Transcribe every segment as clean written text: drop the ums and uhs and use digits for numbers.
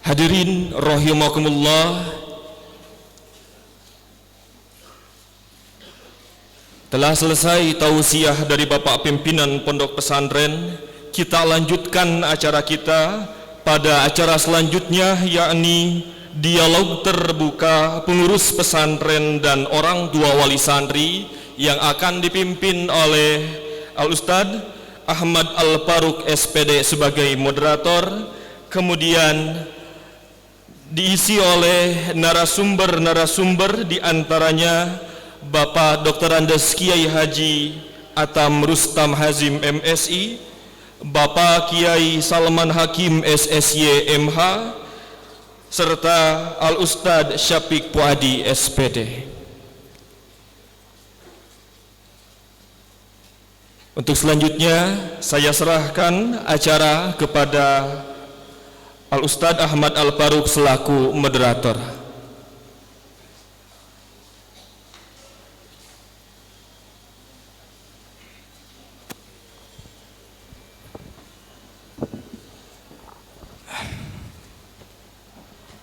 Hadirin rahimakumullah, telah selesai tausiah dari Bapak Pimpinan Pondok Pesantren. Kita lanjutkan acara kita pada acara selanjutnya, yakni dialog terbuka pengurus pesantren dan orang tua wali santri yang akan dipimpin oleh Al-Ustadz Ahmad Al-Faruq SPD sebagai moderator, kemudian diisi oleh narasumber-narasumber, diantaranya Bapak Dr. Andes Kiai Haji Atam Rustam Hazim MSI, Bapak Kiai Salman Hakim SSY MH, serta Al-Ustadz Syafiq Puadi SPD. Untuk selanjutnya saya serahkan acara kepada Al-Ustadz Ahmad Al-Faruq selaku moderator.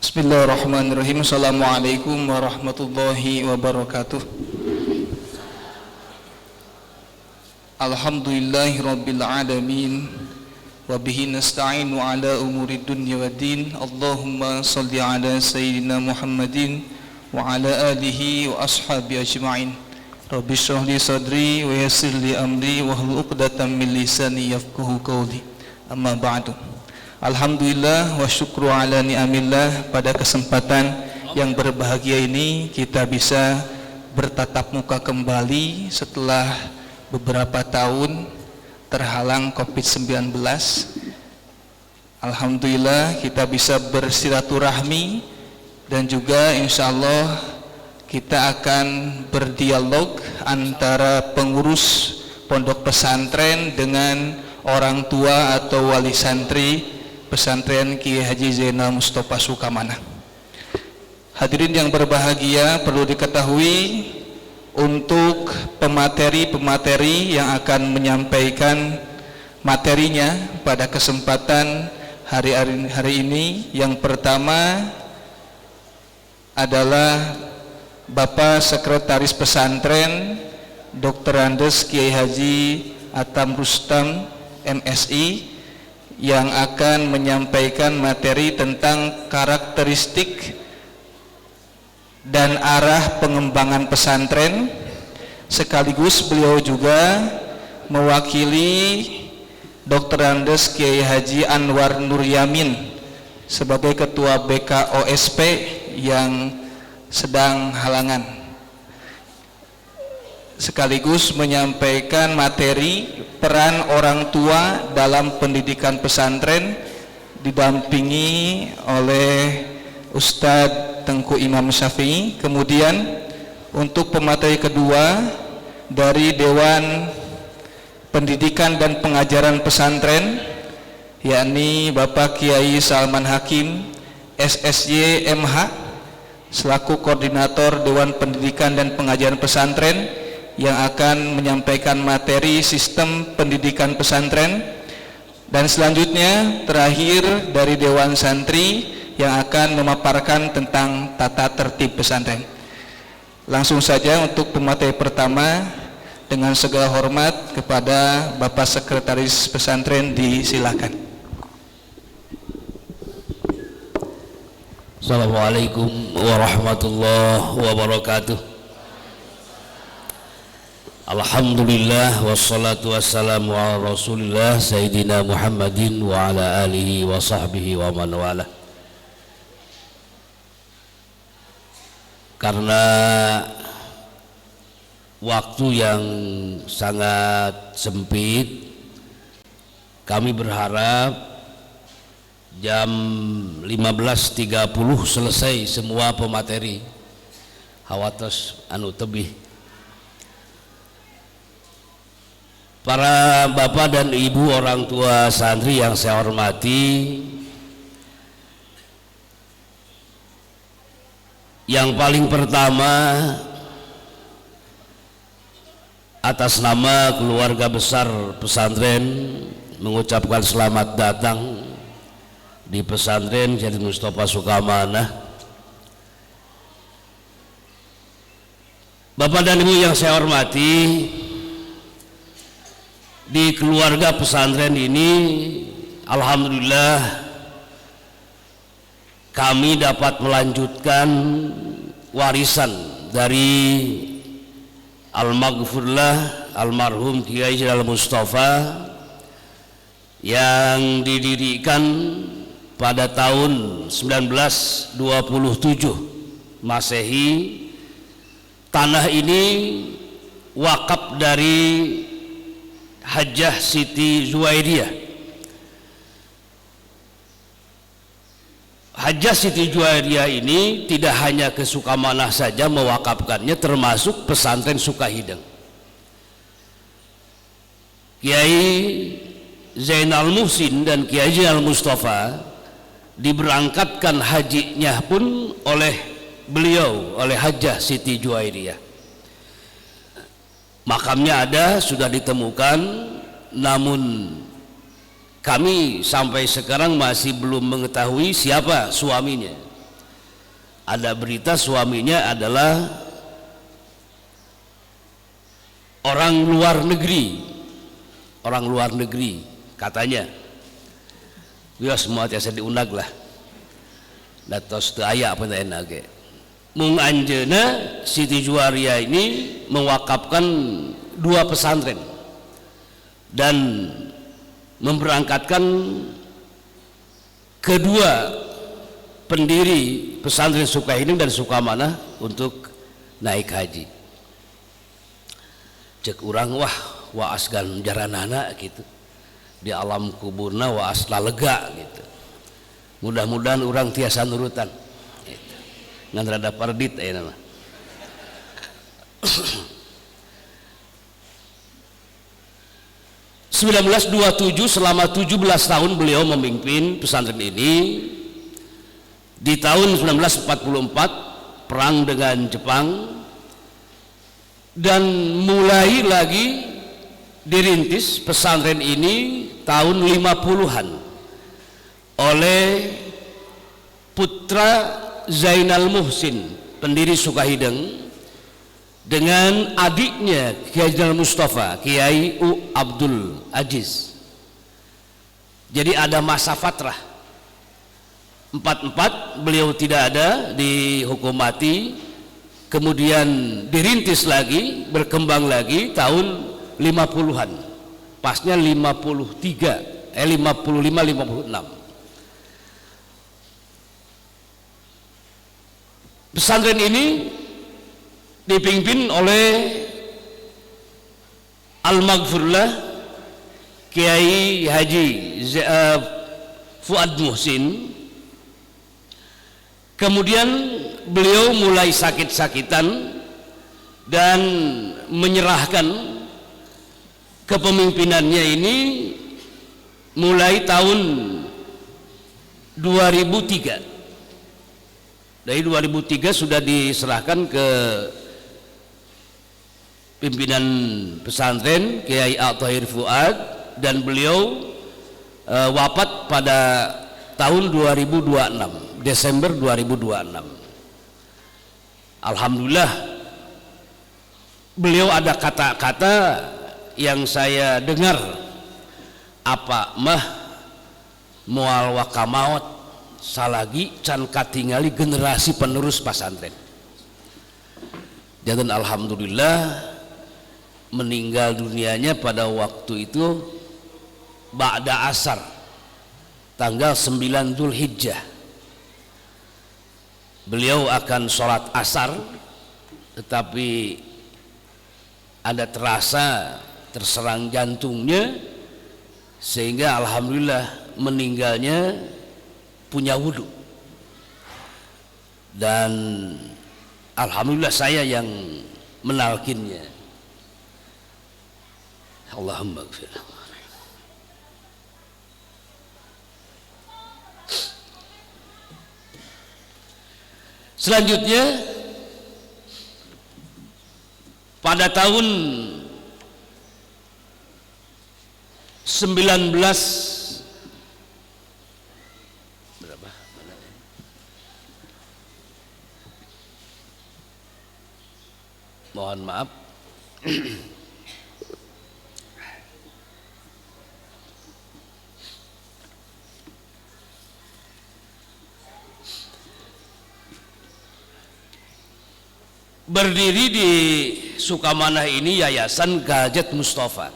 Bismillahirrahmanirrahim. Assalamualaikum warahmatullahi wabarakatuh. Alhamdulillahirabbil alamin. Wabihi nasta'inu ala umuri dunya waddin. Allahumma salli ala sayyidina Muhammadin wa ala alihi wa ashabi ajma'in. Rabbi shrah li sadri wa yassir li amri wa hlul 'uqdatam min lisani yafqahu qawli. Amma ba'du. Alhamdulillah wa syukru ala ni'amillah, pada kesempatan yang berbahagia ini kita bisa bertatap muka kembali setelah beberapa tahun terhalang COVID-19. Alhamdulillah kita bisa bersilaturahmi dan juga insya Allah kita akan berdialog antara pengurus pondok pesantren dengan orang tua atau wali santri pesantren Kiai Haji Zainal Mustafa Sukamana. Hadirin yang berbahagia, perlu diketahui untuk pemateri-pemateri yang akan menyampaikan materinya pada kesempatan hari ini, yang pertama adalah Bapak Sekretaris Pesantren Dr. Andes Kiai Haji Atam Rustam MSI yang akan menyampaikan materi tentang karakteristik dan arah pengembangan pesantren, sekaligus beliau juga mewakili Dr. Andes Kiai Haji Anwar Nur Yamin sebagai Ketua BKOSP yang sedang halangan, sekaligus menyampaikan materi peran orang tua dalam pendidikan pesantren, didampingi oleh Ustadz Tengku Imam Syafi'i. Kemudian untuk pemateri kedua dari Dewan Pendidikan dan Pengajaran Pesantren, yakni Bapak Kiai Salman Hakim SSY MH selaku Koordinator Dewan Pendidikan dan Pengajaran Pesantren yang akan menyampaikan materi sistem pendidikan pesantren. Dan selanjutnya terakhir dari Dewan Santri yang akan memaparkan tentang tata tertib pesantren. Langsung saja untuk pemateri pertama, dengan segala hormat kepada Bapak Sekretaris Pesantren, disilakan. Assalamualaikum warahmatullahi wabarakatuh. Alhamdulillah wassalatu wassalamu ala Rasulillah Sayyidina Muhammadin wa ala alihi wa sahbihi wa man wala. Karena waktu yang sangat sempit, kami berharap jam 15.30 selesai semua pemateri. Hawatos anu tebih. Para bapak dan ibu orang tua santri yang saya hormati, yang paling pertama atas nama keluarga besar pesantren mengucapkan selamat datang di pesantren Syed Mustafa Sukamanah. Bapak dan Ibu yang saya hormati, di keluarga pesantren ini alhamdulillah kami dapat melanjutkan warisan dari Al-Maghfurlah almarhum Kiai Zainal Mustafa yang didirikan pada tahun 1927 Masehi. Tanah ini wakaf dari Hajjah Siti Juwairiyah. Hajjah Siti Juwairiyah ini tidak hanya ke Sukamanah saja mewakafkannya, termasuk pesantren Sukahideng. Kiai Zainal Muhsin dan Kiai Zainal Mustafa diberangkatkan hajinya pun oleh beliau, oleh Hajjah Siti Juwairiyah. Makamnya ada, sudah ditemukan, namun kami sampai sekarang masih belum mengetahui siapa suaminya. Ada berita suaminya adalah orang luar negeri katanya. Dia semua tiasa diundag lah. Datos teu aya apa teh nage. Mung anjeuna Siti Juwairiyah ini mewakafkan 2 pesantren dan memberangkatkan kedua pendiri pesantren Sukahideng dan Sukamanah untuk naik haji. Cek urang wah waas ganjaranana gitu. Di alam kuburna waas lega gitu. Mudah-mudahan urang tiasa nurutan. Gitu. Ngan rada pardit aya nama. (1927) selama 17 tahun beliau memimpin pesantren ini. Di tahun 1944 perang dengan Jepang dan mulai lagi dirintis pesantren ini tahun 50-an oleh putra Zainal Muhsin, pendiri Sukahideng, dengan adiknya Kiai Zainal Mustafa, Kiai U. Abdul Aziz. Jadi ada masa fatrah 44 beliau tidak ada, dihukumati, kemudian dirintis lagi, berkembang lagi tahun 50-an, pasnya 55-56. Pesantren ini dipimpin oleh Al-Maghfurlah Kiai Haji Fuad Muhsin. Kemudian beliau mulai sakit-sakitan dan menyerahkan kepemimpinannya ini mulai tahun 2003. Dari 2003 sudah diserahkan ke pimpinan pesantren Kiai At-Tahir Fuad, dan beliau wafat pada tahun 2026, Desember 2026. Alhamdulillah beliau ada kata-kata yang saya dengar, apa mah moal wakamaot salagi can katingali generasi penerus pesantren. Dan alhamdulillah meninggal dunianya pada waktu itu ba'da asar tanggal 9 Dzulhijjah. Beliau akan sholat asar, tetapi ada terasa terserang jantungnya, sehingga alhamdulillah meninggalnya punya wudhu. Dan alhamdulillah saya yang menalkinnya. Allahumma gfir. Selanjutnya pada tahun 19 Mohon maaf. Berdiri di Sukamanah ini Yayasan Gajat Mustafa,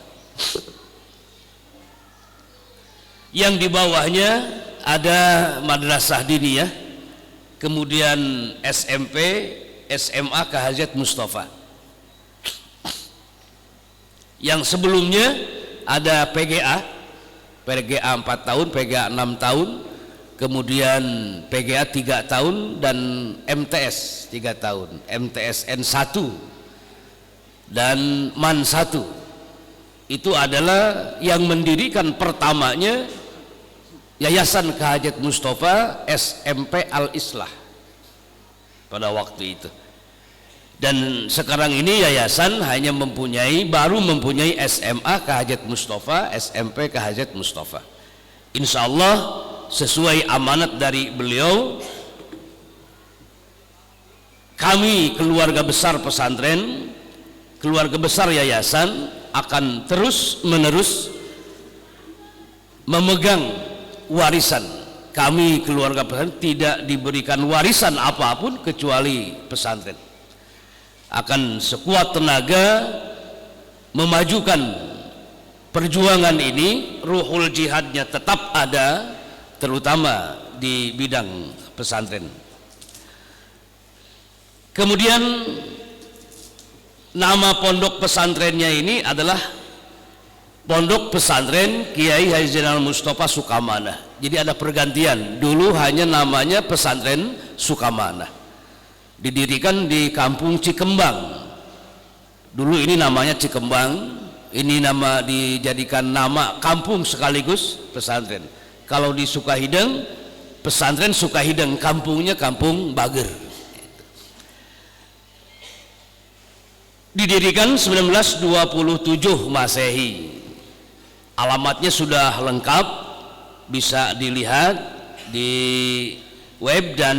yang di bawahnya ada Madrasah Diniyah, kemudian SMP, SMA Gajat Mustafa. Yang sebelumnya ada PGA 4 tahun, PGA 6 tahun, kemudian PGA 3 tahun, dan MTS 3 tahun, MTSN 1 dan MAN 1. Itu adalah yang mendirikan pertamanya Yayasan Gajat Mustafa SMP Al-Islah pada waktu itu. Dan sekarang ini yayasan hanya baru mempunyai SMA Gajat Mustafa, SMP Gajat Mustafa. Insya Allah sesuai amanat dari beliau, kami keluarga besar pesantren, keluarga besar yayasan akan terus menerus memegang warisan. Kami keluarga pesantren tidak diberikan warisan apapun kecuali pesantren. Akan sekuat tenaga memajukan perjuangan ini, ruhul jihadnya tetap ada, terutama di bidang pesantren. Kemudian nama pondok pesantrennya ini adalah Pondok Pesantren Kiai Haji Zainal Mustafa Sukamanah. Jadi ada pergantian, dulu hanya namanya Pesantren Sukamanah, didirikan di Kampung Cikembang. Dulu ini namanya Cikembang, ini nama dijadikan nama kampung sekaligus pesantren. Kalau di Sukahideng, pesantren Sukahideng, kampungnya Kampung Bager. Didirikan 1927 Masehi. Alamatnya sudah lengkap, bisa dilihat di web dan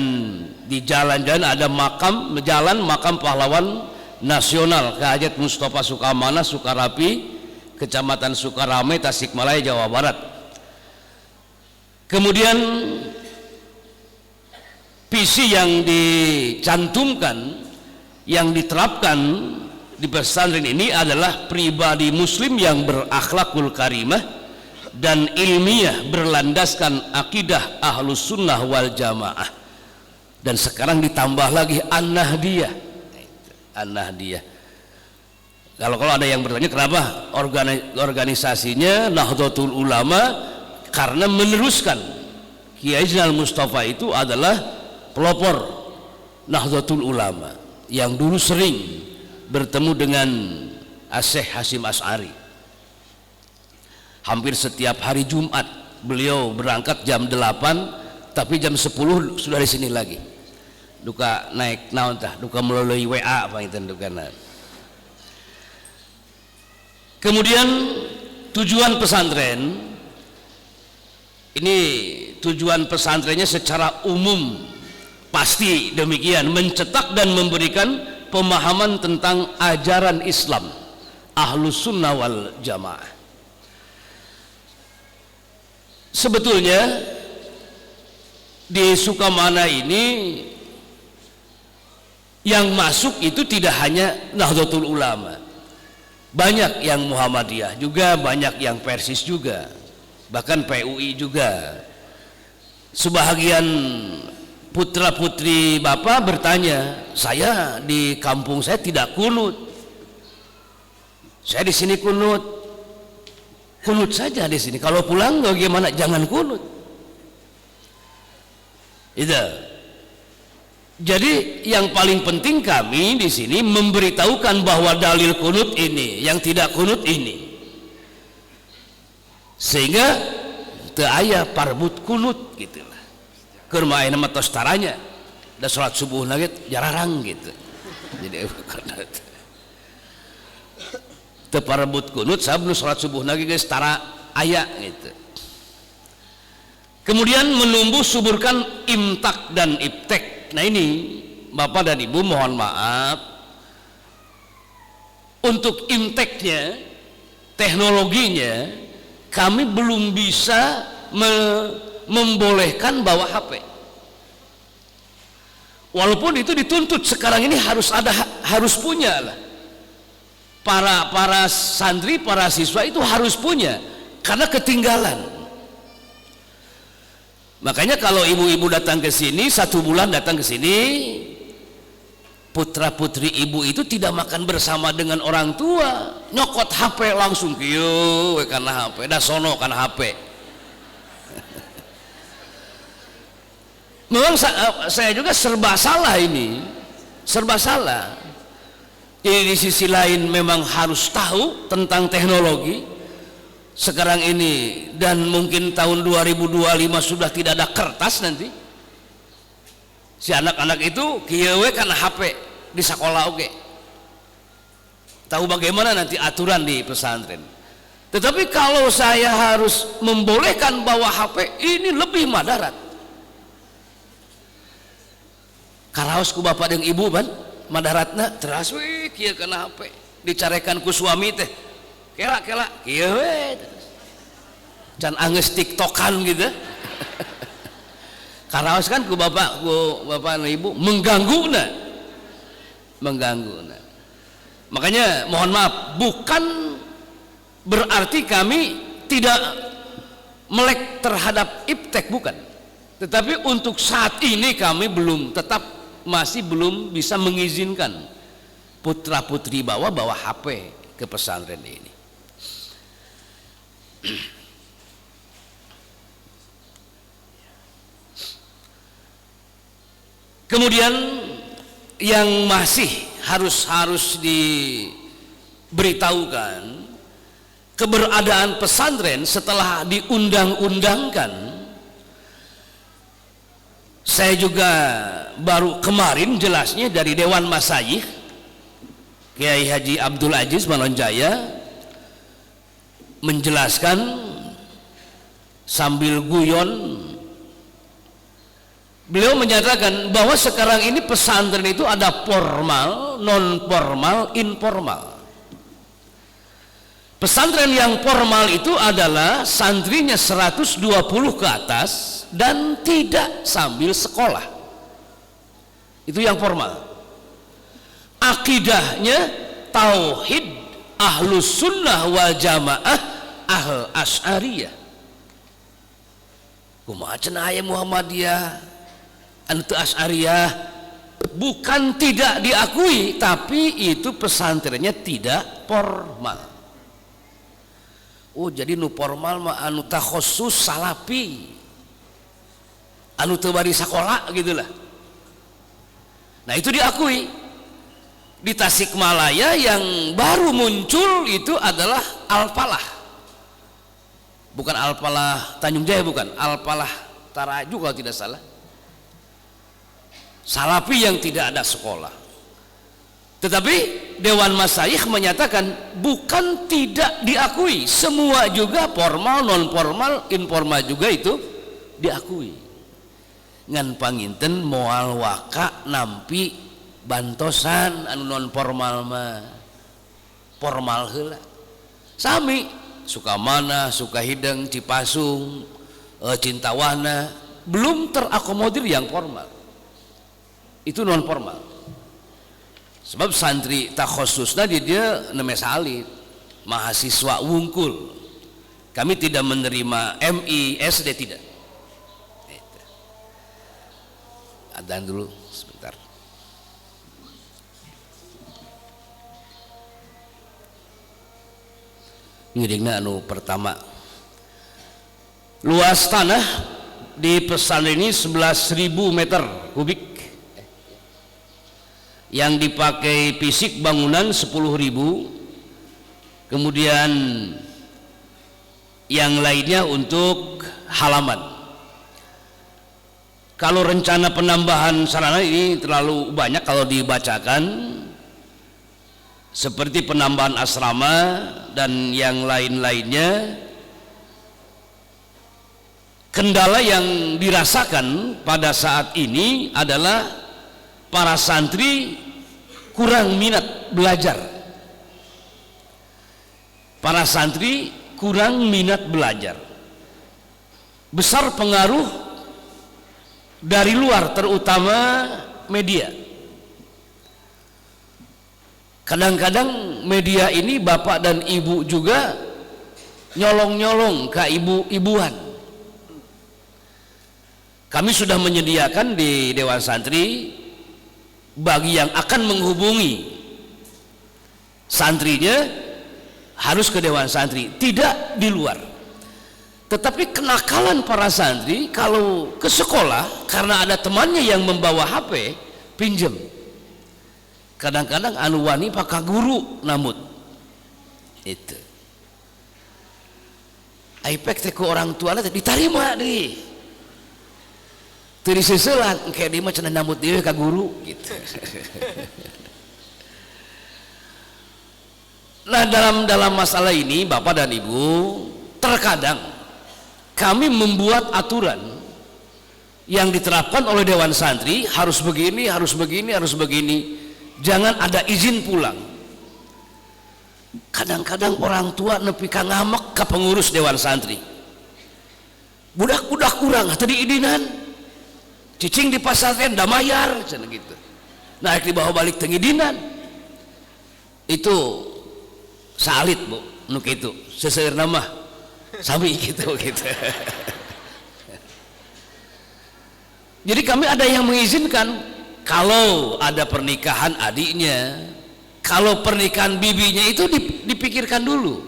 di jalan-jalan ada makam pahlawan nasional Gajat Mustafa Sukamanah, Sukarapi, Kecamatan Sukarame, Tasikmalaya, Jawa Barat. Kemudian visi yang dicantumkan, yang diterapkan di pesantren ini adalah pribadi muslim yang berakhlakul karimah dan ilmiah berlandaskan akidah ahlus sunnah wal jamaah. Dan sekarang ditambah lagi An-Nahdiyah. An-Nahdiyah. Kalau ada yang bertanya kenapa organisasinya Nahdlatul Ulama, karena meneruskan Kiai Zainal Mustafa itu adalah pelopor Nahdlatul Ulama yang dulu sering bertemu dengan Syekh Hasyim Asy'ari. Hampir setiap hari Jumat beliau berangkat jam 8, tapi jam 10 sudah di sini lagi. Duka naik naon tah, duka melalui WA apa itu duka. Kemudian tujuan pesantren ini, tujuan pesantrennya secara umum pasti demikian, mencetak dan memberikan pemahaman tentang ajaran Islam Ahlus Sunnah wal Jamaah. Sebetulnya di Sukamanah ini yang masuk itu tidak hanya Nahdlatul Ulama, banyak yang Muhammadiyah juga, banyak yang Persis juga, bahkan PUI juga. Sebahagian putra putri bapak bertanya, saya di kampung saya tidak kunut, saya di sini kunut saja di sini. Kalau pulang bagaimana? Jangan kunut. Itu. Jadi yang paling penting kami di sini memberitahukan bahwa dalil kunut ini, yang tidak kunut ini, sehingga teu aya parbut kunut gitu. Keur mah aya nama tos taranya, da salat subuh lagi jararang gitu. Jadi teu parbut kunut sabnu salat subuh lagi geus tara aya gitu. Kemudian menumbuh suburkan imtak dan iptek. Nah ini Bapak dan Ibu mohon maaf, untuk imteknya, teknologinya, kami belum bisa membolehkan bawa HP. Walaupun itu dituntut sekarang ini harus punya lah. Para santri, para siswa itu harus punya karena ketinggalan. Makanya kalau ibu-ibu datang ke sini, 1 bulan datang ke sini, putra putri ibu itu tidak makan bersama dengan orang tua, nyokot HP langsung kieu karena HP, dah sono karena HP. Memang saya juga serba salah ini, serba salah. Di sisi lain memang harus tahu tentang teknologi sekarang ini, dan mungkin tahun 2025 sudah tidak ada kertas nanti. Si anak-anak itu kieu karena HP di sekolah oke. Tahu bagaimana nanti aturan di pesantren. Tetapi kalau saya harus membolehkan bawa HP, ini lebih madarat. Karaos ku bapak dan ibu ban madaratna teras we kieu kana HP dicarekan ku suami teh kela kieu we can anggeus tiktokan gitu. Karaos kan ku bapak dan ibu mengganggu. Makanya mohon maaf, bukan berarti kami tidak melek terhadap iptek, bukan, tetapi untuk saat ini kami masih belum bisa mengizinkan putra putri bawa HP ke pesantren ini. Kemudian yang masih harus diberitahukan keberadaan pesantren setelah diundang-undangkan. Saya juga baru kemarin jelasnya dari Dewan Masyayikh Kiai Haji Abdul Aziz Malonjaya menjelaskan sambil guyon. Beliau menyatakan bahwa sekarang ini pesantren itu ada formal, non formal, informal. Pesantren yang formal itu adalah santrinya 120 ke atas dan tidak sambil sekolah. Itu yang formal. Akidahnya tauhid ahlus sunnah wal jamaah ahl asy'ariyah. Kumaha cenah aya Muhammadiyah anu teu asy'ariyah, bukan tidak diakui, tapi itu pesantrennya tidak formal. Oh, jadi nu formal mah anu takhossus salafi, anu teu bari sakola gitulah. Nah, itu diakui. Di Tasikmalaya yang baru muncul itu adalah Al-Falah. Bukan Al-Falah Tanjung Jaya, bukan, Al-Falah Taraju kalau tidak salah. Salafi yang tidak ada sekolah. Tetapi Dewan Masyayikh menyatakan bukan tidak diakui, semua juga formal, non formal, informal juga itu diakui. Ngan panginten moal waka nampi bantosan anu non formal mah formal heula. Sami Sukamana, Sukahideng, Cipasung, Cintawana belum terakomodir yang formal. Itu non formal. Sebab santri takhosusna dia nemes salid, mahasiswa wungkul. Kami tidak menerima MI, SD tidak. Adzan dulu sebentar. Ngiringna anu pertama. Luas tanah di pesantren ini 11.000 meter kubik. Yang dipakai fisik bangunan 10.000, kemudian yang lainnya untuk halaman. Kalau rencana penambahan sarana ini terlalu banyak kalau dibacakan, seperti penambahan asrama dan yang lain-lainnya. Kendala yang dirasakan pada saat ini adalah para santri kurang minat belajar. para santri kurang minat belajar. Besar pengaruh dari luar, terutama media. Kadang-kadang media ini bapak dan ibu juga nyolong-nyolong ke ibu-ibuan. Kami sudah menyediakan di Dewan Santri bagi yang akan menghubungi santrinya harus ke Dewan Santri, tidak di luar. Tetapi kenakalan para santri kalau ke sekolah karena ada temannya yang membawa HP, pinjem. Kadang-kadang anu wani pakai guru namut. Itu. iPad teh ku orang tua diterima deh. Teu diseuselan kayak dia mah cenah namut dewe ka guru gitu. Nah, dalam masalah ini Bapak dan Ibu, terkadang kami membuat aturan yang diterapkan oleh Dewan Santri, harus begini, harus begini, harus begini. Jangan ada izin pulang. Kadang-kadang orang tua nepi ka ngamek ke pengurus Dewan Santri. Budak-budak kurang tadi idinan. Cicing di pasantren da mayar cenah gitu. Naik dibawa balik teu ngidinan. Itu salit Bu, nu kitu. Seseueurna mah sami gitu. Jadi kami ada yang mengizinkan kalau ada pernikahan adiknya, kalau pernikahan bibinya itu dipikirkan dulu.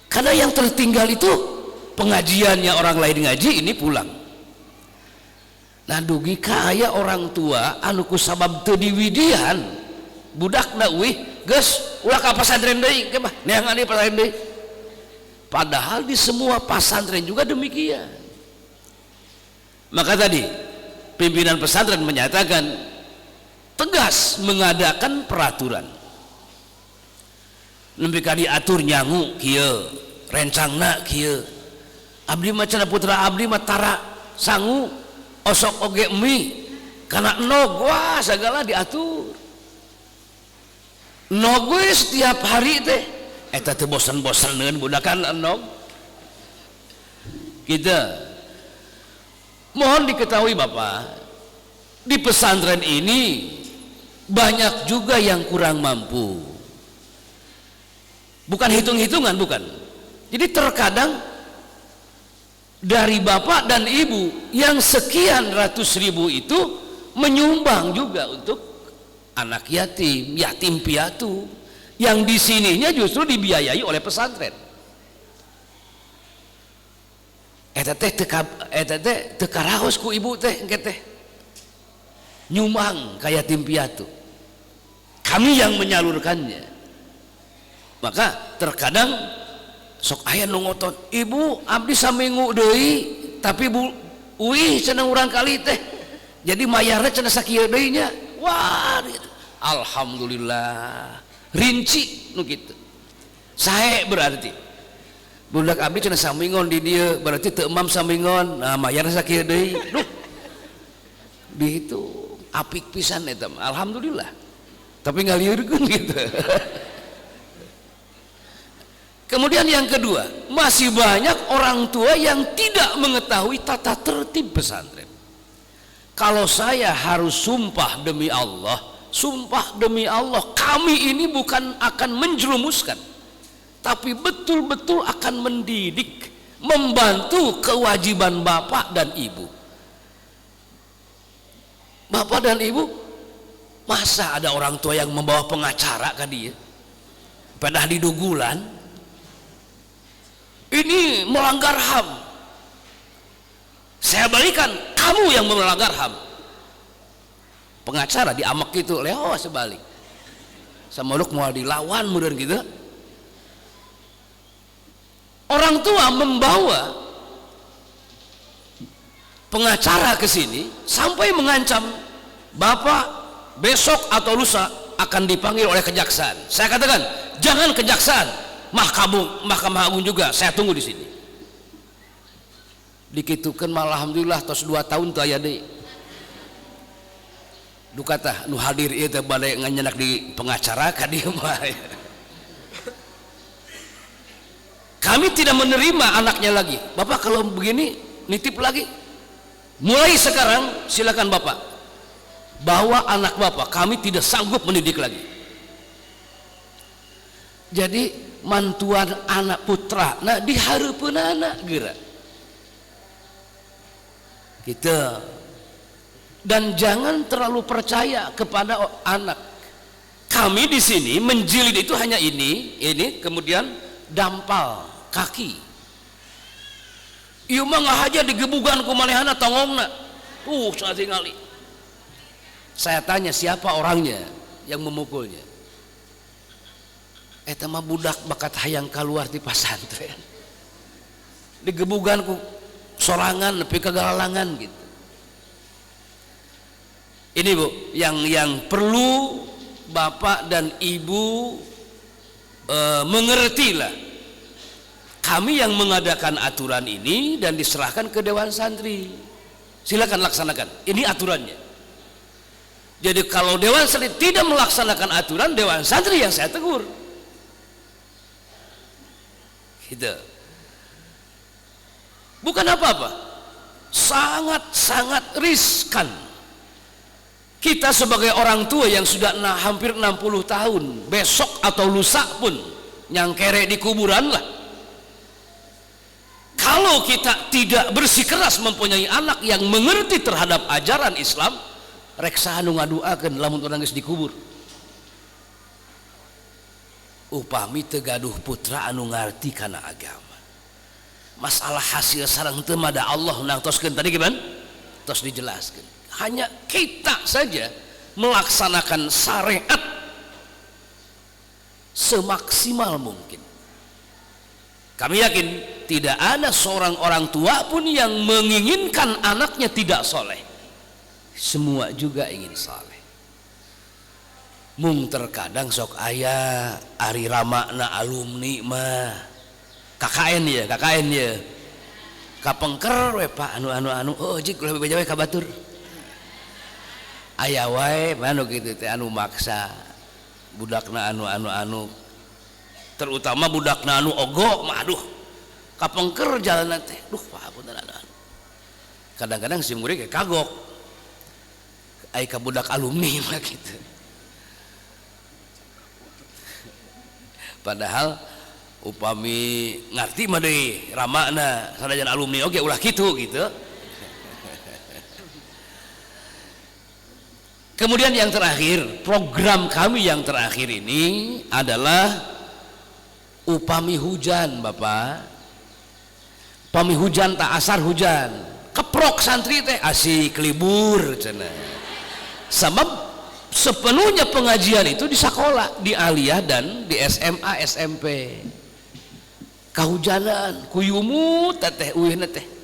Karena yang tertinggal itu pengajiannya orang lain ngaji, ini pulang. Nah, dugi kaya orang tua anu kusabab teu diwidihan budakna euy, geus ulah ka pasantren deui ke mah, neangan di pasantren deui. Padahal di semua pesantren juga demikian. Maka tadi pimpinan pesantren menyatakan tegas mengadakan peraturan. Nembe ka diatur nyangu kieu, rencangna kieu. Abdi mah cenah putra abdi mah tara sangu osok oge mie kana enog, wah segala diatur. Enog we setiap hari teh eta teu bosan-bosaneun budakan enog. Kita mohon diketahui Bapak, di pesantren ini banyak juga yang kurang mampu. Bukan hitung-hitungan, bukan. Jadi terkadang dari bapak dan ibu yang sekian ratus ribu itu menyumbang juga untuk anak yatim, yatim piatu, yang di sininya justru dibiayai oleh pesantren. Eta teh teu karaos ku ibu teh engke teh nyumbang ka yatim piatu. Kami yang menyalurkannya. Maka terkadang sok aya nu ngotot, ibu abdi saminggu deui tapi bu uih cenah urang kali teh jadi mayarna cenah sakieu deui nya. Wah gitu. Alhamdulillah rinci nu kitu. Sae berarti budak abdi cenah samingon di dieu berarti teu emam samingon, nah mayarna sakieu deui. Duh ditu apik pisan eta mah. Alhamdulillah. Tapi ngalieureun gitu. Kemudian yang kedua, masih banyak orang tua yang tidak mengetahui tata tertib pesantren. Kalau saya harus sumpah demi Allah, kami ini bukan akan menjerumuskan, tapi betul-betul akan mendidik, membantu kewajiban bapak dan ibu. Bapak dan ibu, masa ada orang tua yang membawa pengacara ke dia? Padahal di dugulan. Ini melanggar HAM. Saya balikan, kamu yang melanggar HAM. Pengacara diamek gitu, leo sebalik. Samoluk mau dilawan meureun gitu. Orang tua membawa pengacara ke sini sampai mengancam, Bapak besok atau lusa akan dipanggil oleh kejaksaan. Saya katakan, jangan kejaksaan. Mahkamah Agung juga saya tunggu di sini. Dikitukeun malah alhamdulillah tos 2 tahun teu aya deui. Duka tah nu hadir ieu teh bade nganyenak di pengacara ka dieu mah. Kami tidak menerima anaknya lagi. Bapak kalau begini nitip lagi. Mulai sekarang silakan Bapak bawa anak Bapak, kami tidak sanggup mendidik lagi. Jadi mantuan anak putra nah dihareupeun anak geura kita. Dan jangan terlalu percaya kepada anak. Kami di sini menjilid itu hanya ini kemudian dampal kaki. Ieu mah ngahaja digebugan ku manehana tongongna. Satingali. Saya tanya siapa orangnya yang memukulnya? Eta mah budak bakat hayang keluar di pasantren. Digebugan ku sorangan nepi ka galalangan gitu. Ini Bu, yang perlu Bapak dan Ibu mengertilah. Kami yang mengadakan aturan ini dan diserahkan ke Dewan Santri. Silakan laksanakan. Ini aturannya. Jadi kalau Dewan Santri tidak melaksanakan aturan, Dewan Santri yang saya tegur. Gitu. Bukan apa-apa. Sangat-sangat riskan. Kita sebagai orang tua yang sudah hampir 60 tahun, besok atau lusa pun nyangkere di kuburan lah. Kalau kita tidak bersikeras mempunyai anak yang mengerti terhadap ajaran Islam, reksa anu ngaduakeun lamun urang geus dikubur. Upami teu gaduh putra anu ngarti kana agama. Masalah hasil sareng teu mah da Allah nangtoskeun tadi gimana? Tos dijelaskeun. Hanya kita saja melaksanakan syariat semaksimal mungkin. Kami yakin tidak ada seorang orang tua pun yang menginginkan anaknya tidak soleh. Semua juga ingin soleh. Mung terkadang sok aya ari ramakna alumni mah KKN ya kapengker we Pak anu oh jik ulah bebeja we ka batur. Aya wae manu kitu teh anu maksa budakna anu terutama budakna anu ogo mah aduh kapengker jalan teh duh Pak punten kadang-kadang si murid kagok ai ka budak alumni mah kitu padahal upami ngarti mah deui ramakna sanajan alumni oge ulah kitu gitu. Kemudian yang terakhir, program kami yang terakhir ini adalah upami hujan Bapak. Upami hujan tak asar hujan. Keprok santri teh asik libur cenah. Sebab sepenuhnya pengajian itu di sekolah, di aliyah dan di SMA, SMP. Kahujanan, kuyumut teteh uihna teh.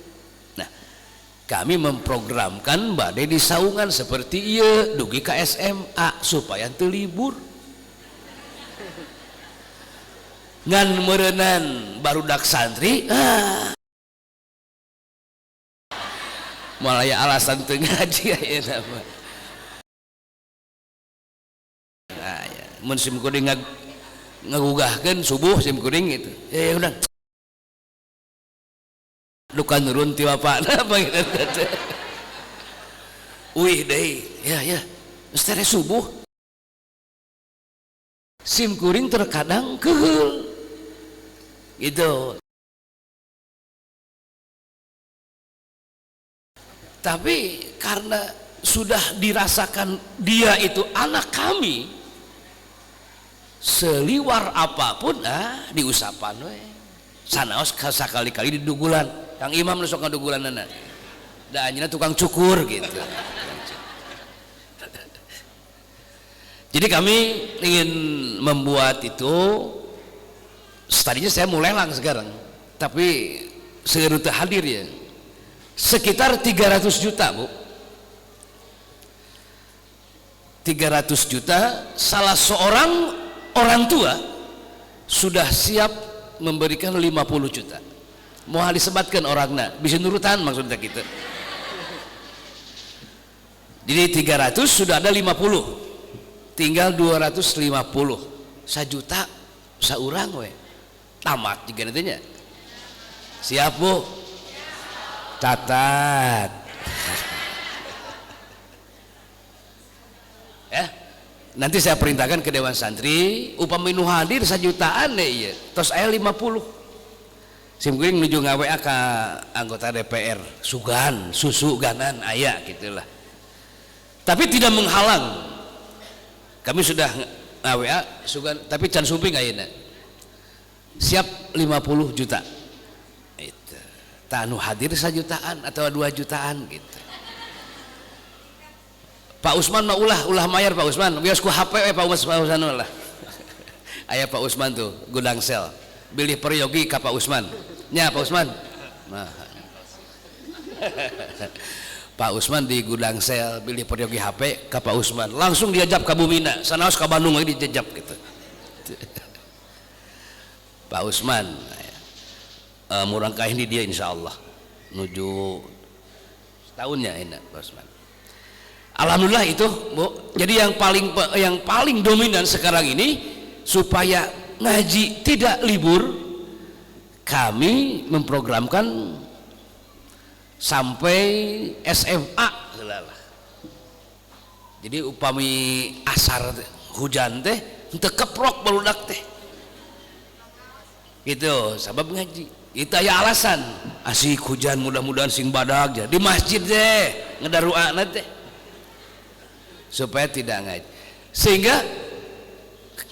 Kami memprogramkan badai di saungan seperti iya dugi ke SMA supaya teu libur. Ngan meureunnan barudak santri malah ya alasan teu ngaji ayeuna mah. Nah, ya, mun sim kuring ngagugahkeun subuh sim kuring gitu. Udah dukan nurun ti bapakna panggilna teh. Uih deui, ya, geus tere subuh. Sim kuring terkadang keheul. Gitu. Tapi karena sudah dirasakan dia itu anak kami, seliwar apapun diusapan we. Sanaos sakali-kali didugulan. Kang Imam nu sok ngadugulanana. Da anjeunna tukang cukur gitu. Jadi kami ingin membuat itu tadinya saya mulai lang sekarang. Tapi seueur teu hadir ya. Sekitar 300 juta, Bu. 300 juta salah seorang orang tua sudah siap memberikan 50 juta. Mau disebatkan orangnya bisa nurutan maksudnya gitu. Jadi 300 sudah ada 50, tinggal 250. 1 juta saurang we tamat juga nantinya. Siap Bu? Catat. Ya. Nanti saya perintahkan ke Dewan Santri upami nu hadir 1 jutaan deh ieu. Tos aya 50. Simkuring menuju ngaWA ke anggota DPR. Sugan, susu ganan aya gitulah. Tapi tidak menghalang. Kami sudah ngaWA sugan tapi can sumping ayeuna. Siap 50 juta. Itu. Tak anu hadir 1 jutaan atau 2 jutaan gitu. Pak Usman mah ulah mayar Pak Usman. Bios ku HP Pak Usman lah. Aya Pak Usman tuh gudang sel. Bilih peryogi ka Pak Usman. Nya Pak Usman. Nah. Pak Usman di gudang sel bilih peryogi HP ka Pak Usman. Langsung diajak ka Bumina. Sanaos ka Bandung lagi dijejab gitu. Pak Usman murangkah ini dia insyaallah menuju setahunnya enak Pak Usman. Alhamdulillah itu Bu. Jadi yang paling dominan sekarang ini supaya ngaji tidak libur, kami memprogramkan sampai SMA. Jadi upami asar hujan teh henteu keprok barudak teh. Gitu, sabab ngaji. Itu aya alasan. Asik hujan mudah-mudahan sing badag di masjid deh ngedaruana teh. Supaya tidak ngaji, sehingga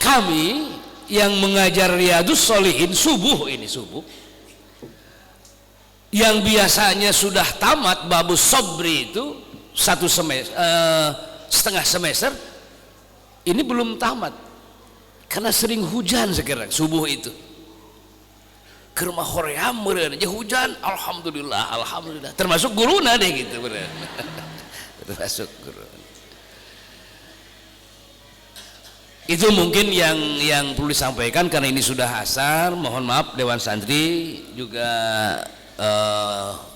kami yang mengajar Riyadhus Shalihin subuh yang biasanya sudah tamat babus sobri itu 1 semester setengah semester ini belum tamat karena sering hujan sekarang subuh itu ke rumah hoream meureun aja hujan alhamdulillah termasuk guruna deh gitu bener. Termasuk guru. Itu mungkin yang perlu disampaikan karena ini sudah asar. Mohon maaf Dewan Santri juga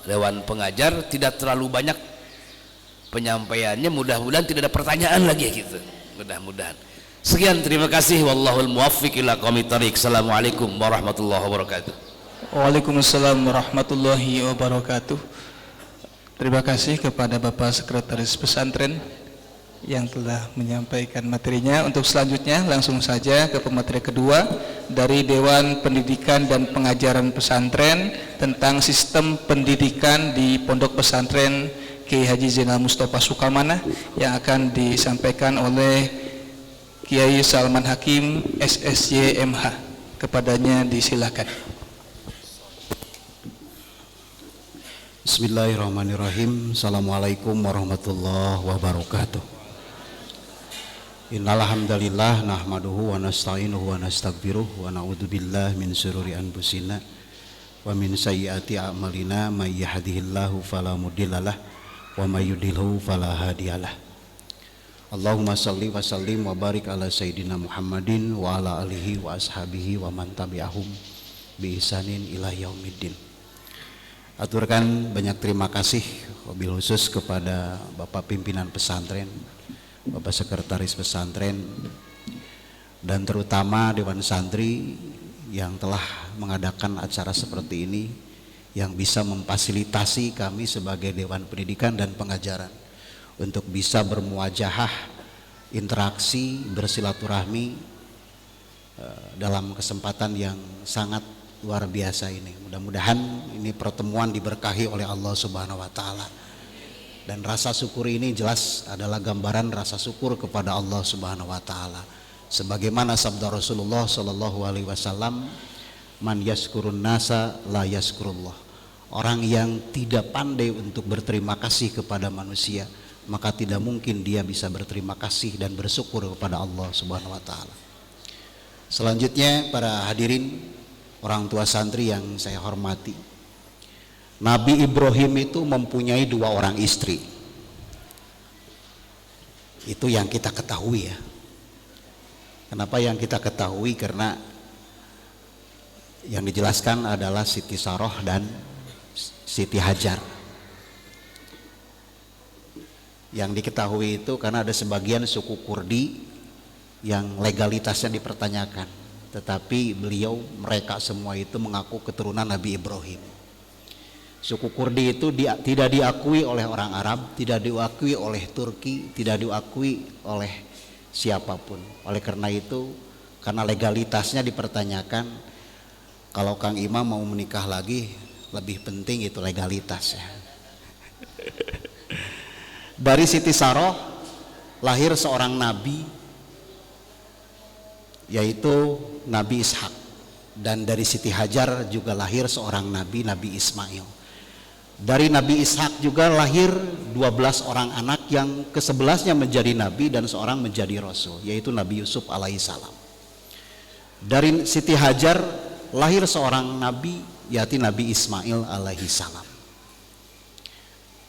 Dewan Pengajar tidak terlalu banyak penyampaiannya. Mudah-mudahan tidak ada pertanyaan lagi gitu. Mudah-mudahan. Sekian, terima kasih. Wallahul muwaffiq ila aqwamit thoriq. Assalamualaikum warahmatullahi wabarakatuh. Waalaikumsalam warahmatullahi wabarakatuh. Terima kasih kepada Bapak Sekretaris Pesantren yang telah menyampaikan materinya. Untuk selanjutnya langsung saja ke pemateri kedua dari Dewan Pendidikan dan Pengajaran Pesantren tentang sistem pendidikan di Pondok Pesantren Kiai Haji Zainal Mustafa Sukamana yang akan disampaikan oleh Kiai Salman Hakim SSY MH. Kepadanya disilakan. Bismillahirrahmanirrahim. Assalamualaikum warahmatullahi wabarakatuh. Innal hamdalillah nahmaduhu wa nasta'inuhu wa nastaghfiruh wa na'udzubillahi min syururi anfusina wa min sayyiati a'malina may yahdihillahu fala mudhillalah wa may yudhlilhu fala hadiyalah. Allahumma shalli wa sallim wa barik ala sayyidina Muhammadin wa ala alihi wa ashabihi wa man tabi'ahum bi ihsanin ila yaumiddin. Aturkan banyak terima kasih wabil khusus kepada Bapak Pimpinan Pesantren, Bapak Sekretaris Pesantren, dan terutama Dewan Santri yang telah mengadakan acara seperti ini, yang bisa memfasilitasi kami sebagai Dewan Pendidikan dan Pengajaran untuk bisa bermuajahah, interaksi, bersilaturahmi dalam kesempatan yang sangat luar biasa ini. Mudah-mudahan ini pertemuan diberkahi oleh Allah Subhanahu wa taala. Dan rasa syukur ini jelas adalah gambaran rasa syukur kepada Allah Subhanahu wa taala. Sebagaimana sabda Rasulullah sallallahu alaihi wasallam, "Man yaskurun nasa la yaskurullah." Orang yang tidak pandai untuk berterima kasih kepada manusia, maka tidak mungkin dia bisa berterima kasih dan bersyukur kepada Allah Subhanahu wa taala. Selanjutnya para hadirin, orang tua santri yang saya hormati, Nabi Ibrahim itu mempunyai 2 orang istri. Itu yang kita ketahui ya. Kenapa yang kita ketahui? Karena yang dijelaskan adalah Siti Saroh dan Siti Hajar. Yang diketahui itu karena ada sebagian suku Kurdi yang legalitasnya dipertanyakan, tetapi mereka semua itu mengaku keturunan Nabi Ibrahim. Suku Kurdi itu tidak diakui oleh orang Arab, tidak diakui oleh Turki, tidak diakui oleh siapapun. Oleh karena itu, karena legalitasnya dipertanyakan, kalau Kang Imam mau menikah lagi, lebih penting itu legalitasnya. Dari Siti Saroh lahir seorang nabi, yaitu Nabi Ishak. Dan dari Siti Hajar juga lahir seorang nabi, Nabi Ismail. Dari Nabi Ishak juga lahir 12 orang anak yang ke-11-nya menjadi nabi dan seorang menjadi rasul, yaitu Nabi Yusuf alaihissalam. Dari Siti Hajar lahir seorang nabi, yaitu Nabi Ismail alaihissalam.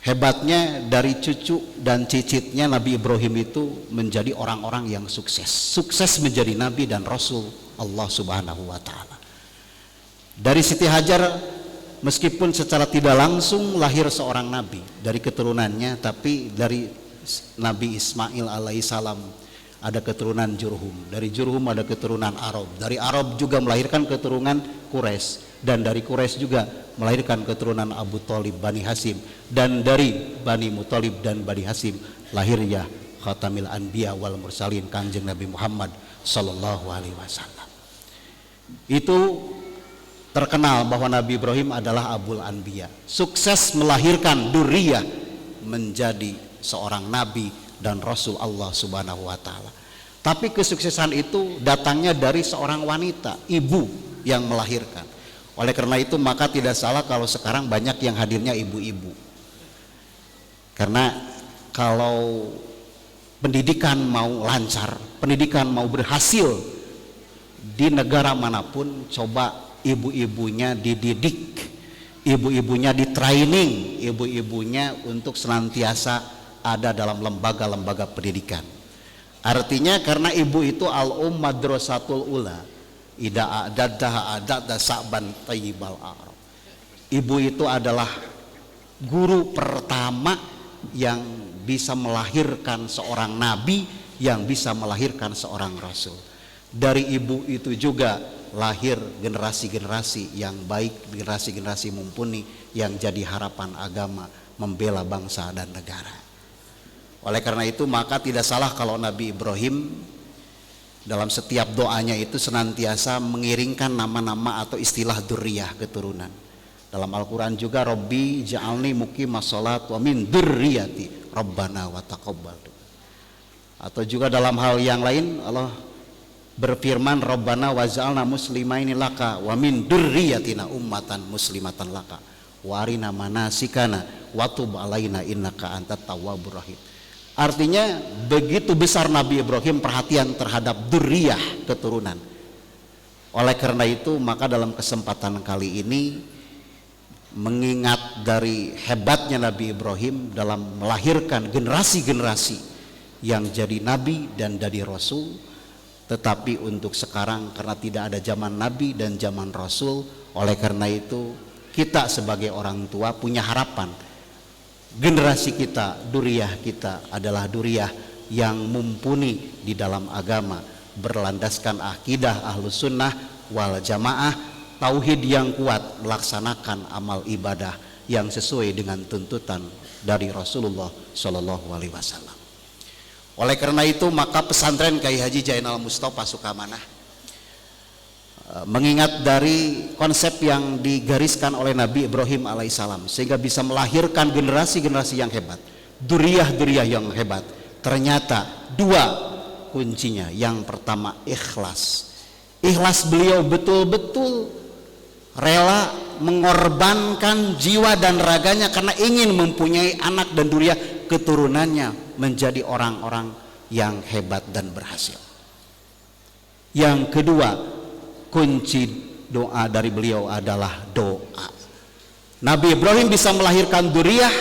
Hebatnya dari cucu dan cicitnya Nabi Ibrahim itu menjadi orang-orang yang sukses menjadi nabi dan rasul Allah Subhanahu wa taala. Dari Siti Hajar meskipun secara tidak langsung lahir seorang nabi dari keturunannya, tapi dari Nabi Ismail alaihissalam ada keturunan Jurhum, dari Jurhum ada keturunan Arab, dari Arab juga melahirkan keturunan Quraisy, dan dari Quraisy juga melahirkan keturunan Abu Thalib Bani Hasim, dan dari Bani Muthalib dan Bani Hasim lahirnya Khatamil Anbiya wal Mursalin, Kanjeng Nabi Muhammad sallallahu alaihi wasallam. Itu terkenal bahwa Nabi Ibrahim adalah Abul Anbiya, sukses melahirkan duriyah menjadi seorang nabi dan rasul Allah Subhanahu wa taala. Tapi kesuksesan itu datangnya dari seorang wanita, ibu yang melahirkan. Oleh karena itu maka tidak salah kalau sekarang banyak yang hadirnya ibu-ibu. Karena kalau pendidikan mau lancar, pendidikan mau berhasil di negara manapun, coba ibu-ibunya dididik, ibu-ibunya di-training, ibu-ibunya untuk senantiasa ada dalam lembaga-lembaga pendidikan. Artinya karena ibu itu madrasatul ula, ida a'daddaha a'dadda sa'ban tayyibal a'rab. Ibu itu adalah guru pertama yang bisa melahirkan seorang nabi, yang bisa melahirkan seorang rasul. Dari ibu itu juga lahir generasi-generasi yang baik, generasi-generasi mumpuni yang jadi harapan agama, membela bangsa dan negara. Oleh karena itu maka tidak salah kalau Nabi Ibrahim dalam setiap doanya itu senantiasa mengiringkan nama-nama atau istilah dzurriyyah, keturunan. Dalam Al-Quran juga, Rabbi ja'alni muqimas shalat wa min dzurriyyati Rabbana wa taqabbal. Atau juga dalam hal yang lain Allah berfirman, Rabbana waj'alna muslimaini laka wa min dzurriyyatina ummatan muslimatan laka wa arina manasikana wa tub alaina innaka antat tawwabur rahim. Artinya begitu besar Nabi Ibrahim perhatian terhadap dzurriyyah, keturunan. Oleh karena itu maka dalam kesempatan kali ini, mengingat dari hebatnya Nabi Ibrahim dalam melahirkan generasi-generasi yang jadi nabi dan jadi rasul. Tetapi untuk sekarang karena tidak ada zaman nabi dan zaman rasul, oleh karena itu kita sebagai orang tua punya harapan generasi kita, duriyah kita adalah duriyah yang mumpuni di dalam agama, berlandaskan akidah ahlus sunnah wal jamaah, tauhid yang kuat, melaksanakan amal ibadah yang sesuai dengan tuntutan dari Rasulullah Shallallahu Alaihi Wasallam. Oleh karena itu maka pesantren Kiai Haji Jainal Mustafa Sukamanah mengingat dari konsep yang digariskan oleh Nabi Ibrahim alaihissalam, sehingga bisa melahirkan generasi-generasi yang hebat, duriyah-duriyah yang hebat. Ternyata dua kuncinya. Yang pertama ikhlas. Ikhlas, beliau betul-betul rela mengorbankan jiwa dan raganya karena ingin mempunyai anak dan duriyah keturunannya menjadi orang-orang yang hebat dan berhasil. Yang kedua, kunci doa dari beliau adalah doa. Nabi Ibrahim bisa melahirkan dzurriyyah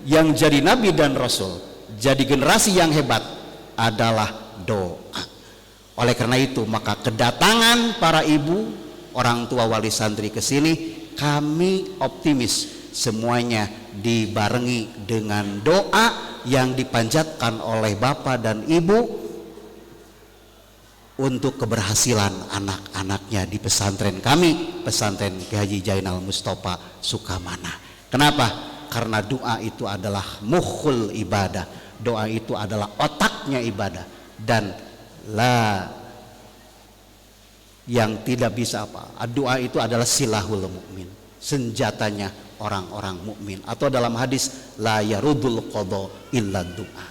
yang jadi nabi dan rasul, jadi generasi yang hebat adalah doa. Oleh karena itu maka kedatangan para ibu, orang tua wali santri ke sini, kami optimis semuanya dibarengi dengan doa yang dipanjatkan oleh bapak dan ibu untuk keberhasilan anak-anaknya di pesantren kami, pesantren Kiai Haji Jainal Mustafa Sukamanah. Kenapa? Karena doa itu adalah mukhul ibadah. Doa itu adalah otaknya ibadah, dan yang tidak bisa doa itu adalah silahul mukmin, senjatanya orang-orang mukmin. Atau dalam hadis, la yarudul qada illa doa,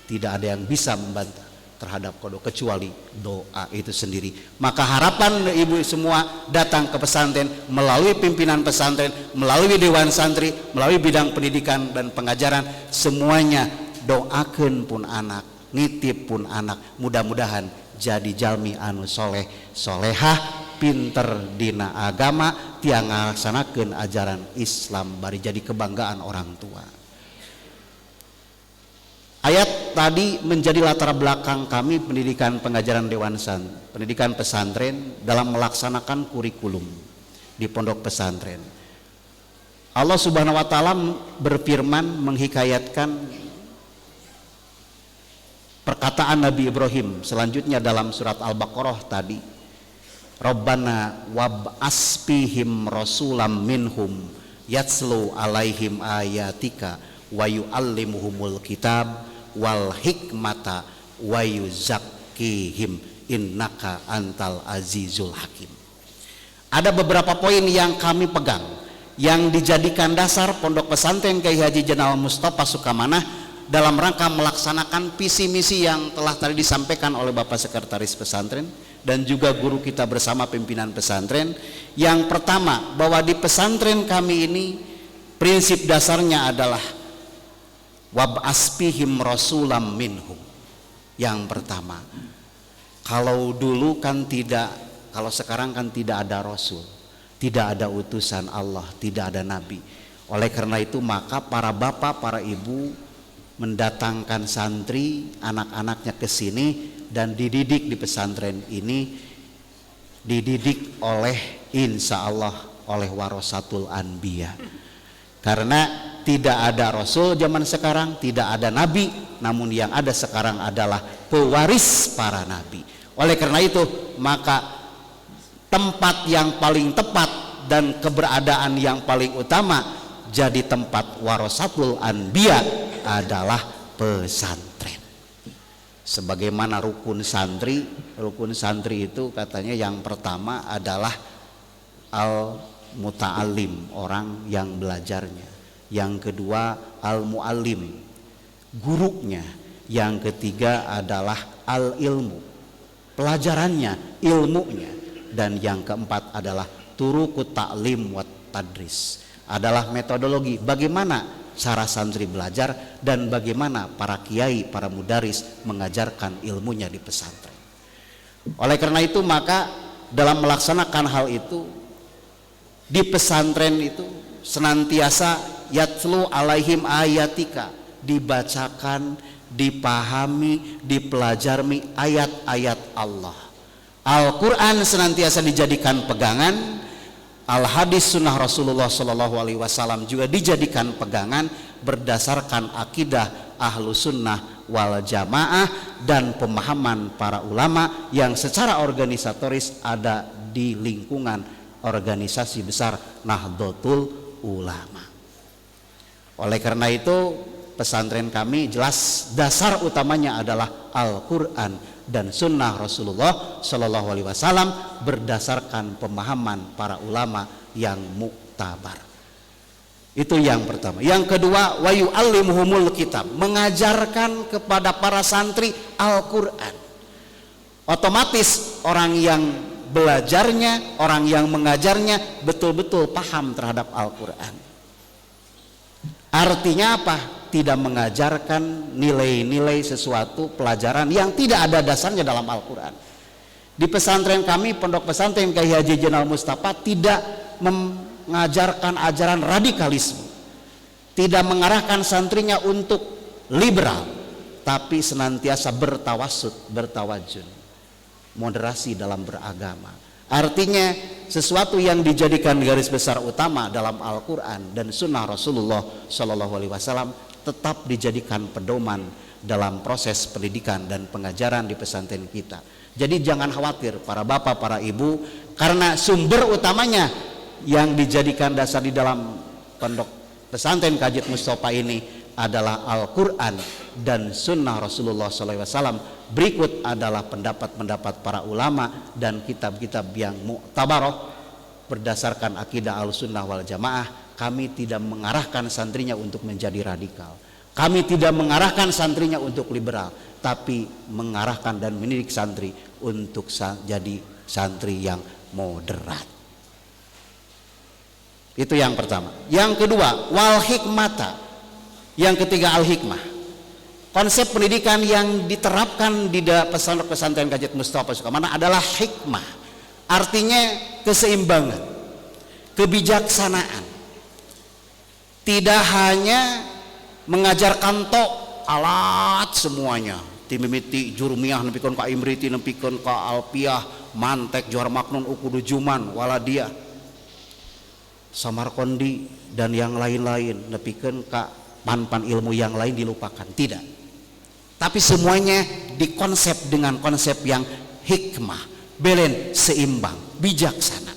tidak ada yang bisa membantah terhadap qada kecuali doa itu sendiri. Maka harapan ibu semua datang ke pesantren melalui pimpinan pesantren, melalui dewan santri, melalui bidang pendidikan dan pengajaran, semuanya doakeun pun anak, nitip pun anak, mudah-mudahan jadi jalmi anu soleh solehah, pinter dina agama, tiang ngalaksanakeun ajaran Islam, bari jadi kebanggaan orang tua. Ayat tadi menjadi latar belakang kami pendidikan pengajaran pendidikan pesantren dalam melaksanakan kurikulum di pondok pesantren. Allah Subhanahu wa taala berfirman menghikayatkan perkataan Nabi Ibrahim selanjutnya dalam surat Al-Baqarah tadi. Rabbana wab'as fihim rasulam minhum yatslu alaihim ayatika wa yu'allimuhumul kitab wal hikmata wa yuzakkihim innaka antal azizul hakim. Ada beberapa poin yang kami pegang yang dijadikan dasar pondok pesantren Kyai Haji Jenderal Mustafa Sukamanah dalam rangka melaksanakan visi misi yang telah tadi disampaikan oleh Bapak Sekretaris Pesantren dan juga guru kita bersama pimpinan pesantren. Yang pertama, bahwa di pesantren kami ini prinsip dasarnya adalah wab'aspihim rasulam minhum. Yang pertama, kalau dulu kan tidak, kalau sekarang kan tidak ada rasul, tidak ada utusan Allah, tidak ada nabi. Oleh karena itu maka para bapak, para ibu mendatangkan santri, anak-anaknya ke sini dan dididik di pesantren ini, dididik oleh insya Allah oleh warasatul anbiya. Karena tidak ada rasul zaman sekarang, tidak ada nabi, namun yang ada sekarang adalah pewaris para nabi. Oleh karena itu maka tempat yang paling tepat dan keberadaan yang paling utama jadi tempat warasatul anbiya adalah pesantren. Sebagaimana rukun santri itu katanya yang pertama adalah al muta'allim, orang yang belajarnya. Yang kedua al-mu'allim, gurunya. Yang ketiga adalah al-ilmu, pelajarannya, ilmunya. Dan yang keempat adalah turukut ta'lim wa tadris, adalah metodologi bagaimana cara santri belajar dan bagaimana para kiai, para mudaris mengajarkan ilmunya di pesantren. Oleh karena itu maka dalam melaksanakan hal itu di pesantren itu senantiasa yatslu alaihim ayatika, dibacakan, dipahami, dipelajari ayat-ayat Allah. Al-Quran senantiasa dijadikan pegangan, al-hadis sunnah Rasulullah SAW juga dijadikan pegangan berdasarkan akidah ahlu sunnah wal jamaah dan pemahaman para ulama yang secara organisatoris ada di lingkungan organisasi besar Nahdlatul Ulama. Oleh karena itu pesantren kami jelas dasar utamanya adalah Al-Quran dan sunnah Rasulullah Shallallahu Alaihi Wasallam berdasarkan pemahaman para ulama yang muktabar. Itu yang pertama. Yang kedua, wa yu'allimuhumul kitab, mengajarkan kepada para santri Al-Quran. Otomatis orang yang belajarnya, orang yang mengajarnya betul-betul paham terhadap Al-Quran. Artinya apa? Tidak mengajarkan nilai-nilai sesuatu pelajaran yang tidak ada dasarnya dalam Al-Quran. Di pesantren kami, pondok pesantren Kyai Haji Jenderal Mustafa tidak mengajarkan ajaran radikalisme, tidak mengarahkan santrinya untuk liberal, tapi senantiasa bertawasud, bertawajun, moderasi dalam beragama. Artinya sesuatu yang dijadikan garis besar utama dalam Al-Quran dan sunnah Rasulullah Shallallahu Alaihi Wasallam tetap dijadikan pedoman dalam proses pendidikan dan pengajaran di pesantren kita. Jadi jangan khawatir para bapak, para ibu, karena sumber utamanya yang dijadikan dasar di dalam pondok pesantren Kajet Mustafa ini adalah Al-Quran dan Sunnah Rasulullah SAW. Berikut adalah pendapat-pendapat para ulama dan kitab-kitab yang mu'tabarah berdasarkan akidah Ahlussunnah wal Jamaah. Kami tidak mengarahkan santrinya untuk menjadi radikal. Kami tidak mengarahkan santrinya untuk liberal, tapi mengarahkan dan mendidik santri untuk jadi santri yang moderat. Itu yang pertama. Yang kedua, wal hikmata. Yang ketiga, al hikmah. Konsep pendidikan yang diterapkan di pesantren Kajet Mustafa Sukamana adalah hikmah. Artinya keseimbangan, kebijaksanaan. Tidak hanya mengajarkan tok alat semuanya. Timimiti jurumiyah nempikon ka imriti nempikon ka alpiah mantek johar maknun ukudu juman waladia Samarkondi dan yang lain-lain nepikeun ka pan-pan ilmu yang lain dilupakan, tidak, tapi semuanya dikonsep dengan konsep yang hikmah, belen, seimbang, bijaksana.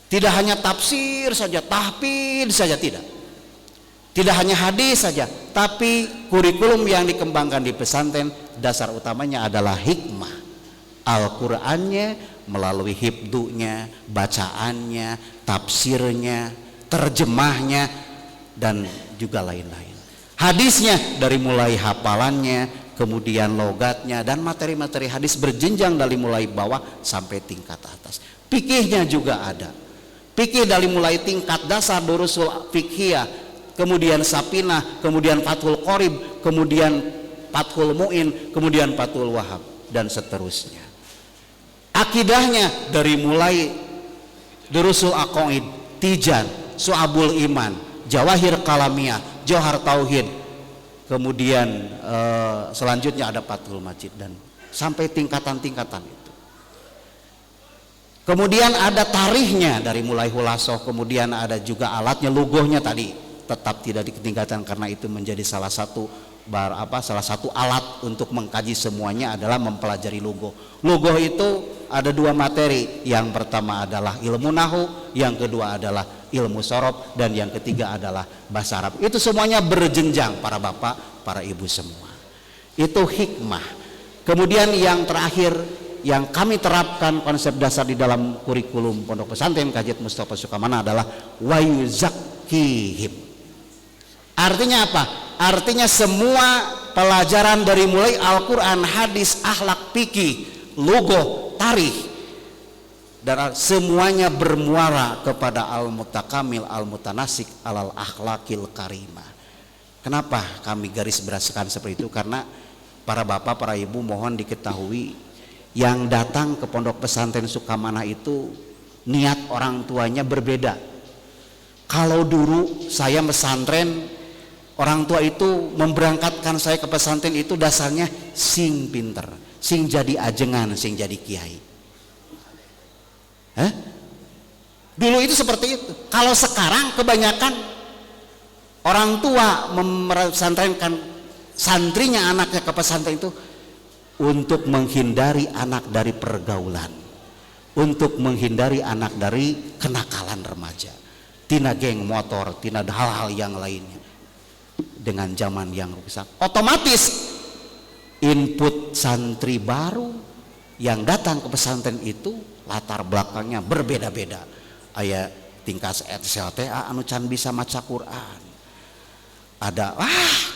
Tidak hanya tafsir saja, tahfidz saja, tidak hanya hadis saja, tapi kurikulum yang dikembangkan di pesantren dasar utamanya adalah hikmah. Al-Qur'annya melalui hifdunya, bacaannya, tafsirnya, terjemahnya, dan juga lain-lain. Hadisnya dari mulai hafalannya, kemudian logatnya, dan materi-materi hadis berjenjang dari mulai bawah sampai tingkat atas. Fikihnya juga ada. Fikih dari mulai tingkat dasar durusul fikhiyah, kemudian Sapinah, kemudian Fathul Qorib, kemudian Fathul Mu'in, kemudian Fathul Wahab, dan seterusnya. Akidahnya dari mulai Durusul Aqaid, Tijan, Su'abul Iman, Jawahir Kalamiyah, Johar Tauhid, kemudian selanjutnya ada Fathul Majid, dan sampai tingkatan-tingkatan itu. Kemudian ada tarikhnya dari mulai hulasoh, kemudian ada juga alatnya, lugohnya tadi tetap tidak ditinggalkan karena itu menjadi salah satu alat untuk mengkaji semuanya adalah mempelajari lugoh. Lugoh itu ada dua materi, yang pertama adalah ilmu nahu, yang kedua adalah ilmu sorob, dan yang ketiga adalah bahasa Arab. Itu semuanya berjenjang para bapak, para ibu semua. Itu hikmah. Kemudian yang terakhir yang kami terapkan konsep dasar di dalam kurikulum Pondok Pesantren Kajet Mustafa Sukamana adalah wayuzakkihim. Artinya apa? Artinya semua pelajaran dari mulai Al-Quran, hadis, akhlak, fikih, lugoh, tarikh, dan semuanya bermuara kepada al-mutakamil, al-mutanasik, alal akhlakil karimah. Kenapa kami garis beraskan seperti itu? Karena para bapak, para ibu mohon diketahui, yang datang ke Pondok Pesantren Sukamana itu niat orang tuanya berbeda. Kalau dulu saya pesantren, orang tua itu memberangkatkan saya ke pesantren itu dasarnya sing pinter, sing jadi ajengan, sing jadi kiai. Dulu itu seperti itu. Kalau sekarang kebanyakan orang tua memesantrenkan santrinya, anaknya ke pesantren itu untuk menghindari anak dari pergaulan, untuk menghindari anak dari kenakalan remaja, tina geng motor, tina hal-hal yang lainnya. Dengan zaman yang rusak, otomatis input santri baru yang datang ke pesantren itu latar belakangnya berbeda-beda. Aya tingkat SLTA anu can bisa maca Quran, ada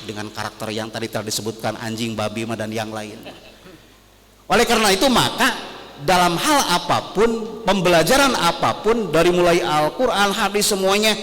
dengan karakter yang tadi telah disebutkan anjing, babi, dan yang lain. Oleh karena itu maka dalam hal apapun, pembelajaran apapun dari mulai Al-Quran, hadis, semuanya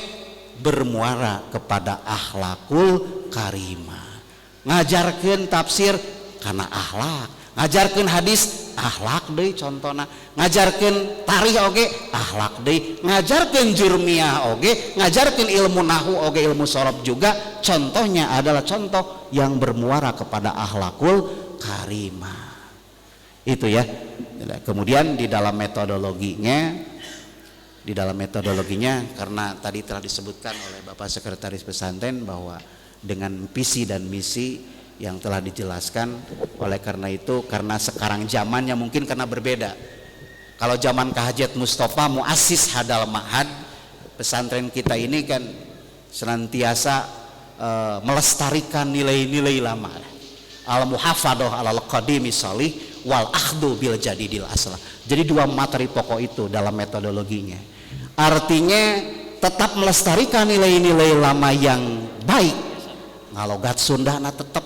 bermuara kepada akhlakul karimah. Ngajarkeun tafsir karena akhlak, ngajarkeun hadis akhlak deui contohna, ngajarkeun tarikh oge akhlak deui, ngajarkeun jurmiyah oge, ngajarkeun ilmu nahwu oge, ilmu sorob juga contohnya adalah contoh yang bermuara kepada akhlakul karimah. Itu ya. Kemudian di dalam metodologinya, karena tadi telah disebutkan oleh Bapak Sekretaris Pesantren bahwa dengan visi dan misi yang telah dijelaskan, oleh karena itu, karena sekarang zamannya mungkin karena berbeda. Kalau zaman Kajet Mustafa muassis hadal ma'had, pesantren kita ini kan senantiasa melestarikan nilai-nilai lama, al-muhafadhah alal qadimi shalih wal akhdhu bil jadidil aslah. Jadi dua materi pokok itu dalam metodologinya. Artinya tetap melestarikan nilai-nilai lama yang baik. Ngalogat Sunda na tetap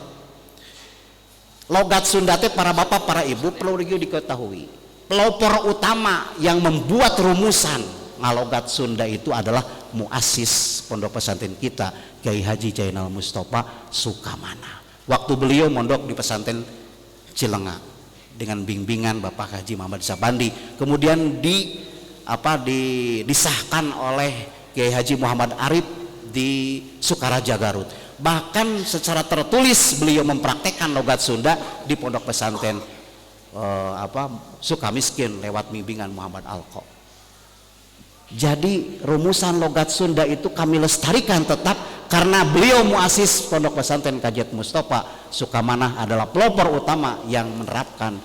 logat Sunda teh para bapak para ibu perlu diketahui. Pelopor utama yang membuat rumusan ngalogat Sunda itu adalah muassis pondok pesantren kita, Kiai Haji Jainal Mustafa Sukamana. Waktu beliau mondok di pesantren Cilenga dengan bimbingan Bapak Haji Muhammad Sabandi, kemudian disahkan oleh Kiai Haji Muhammad Arif di Sukaraja Garut. Bahkan secara tertulis beliau mempraktekkan logat Sunda di pondok pesantren Sukamiskin lewat bimbingan Muhammad Alko. Jadi rumusan logat Sunda itu kami lestarikan tetap karena beliau muassis pondok pesantren Kajiat Mustafa Sukamana adalah pelopor utama yang menerapkan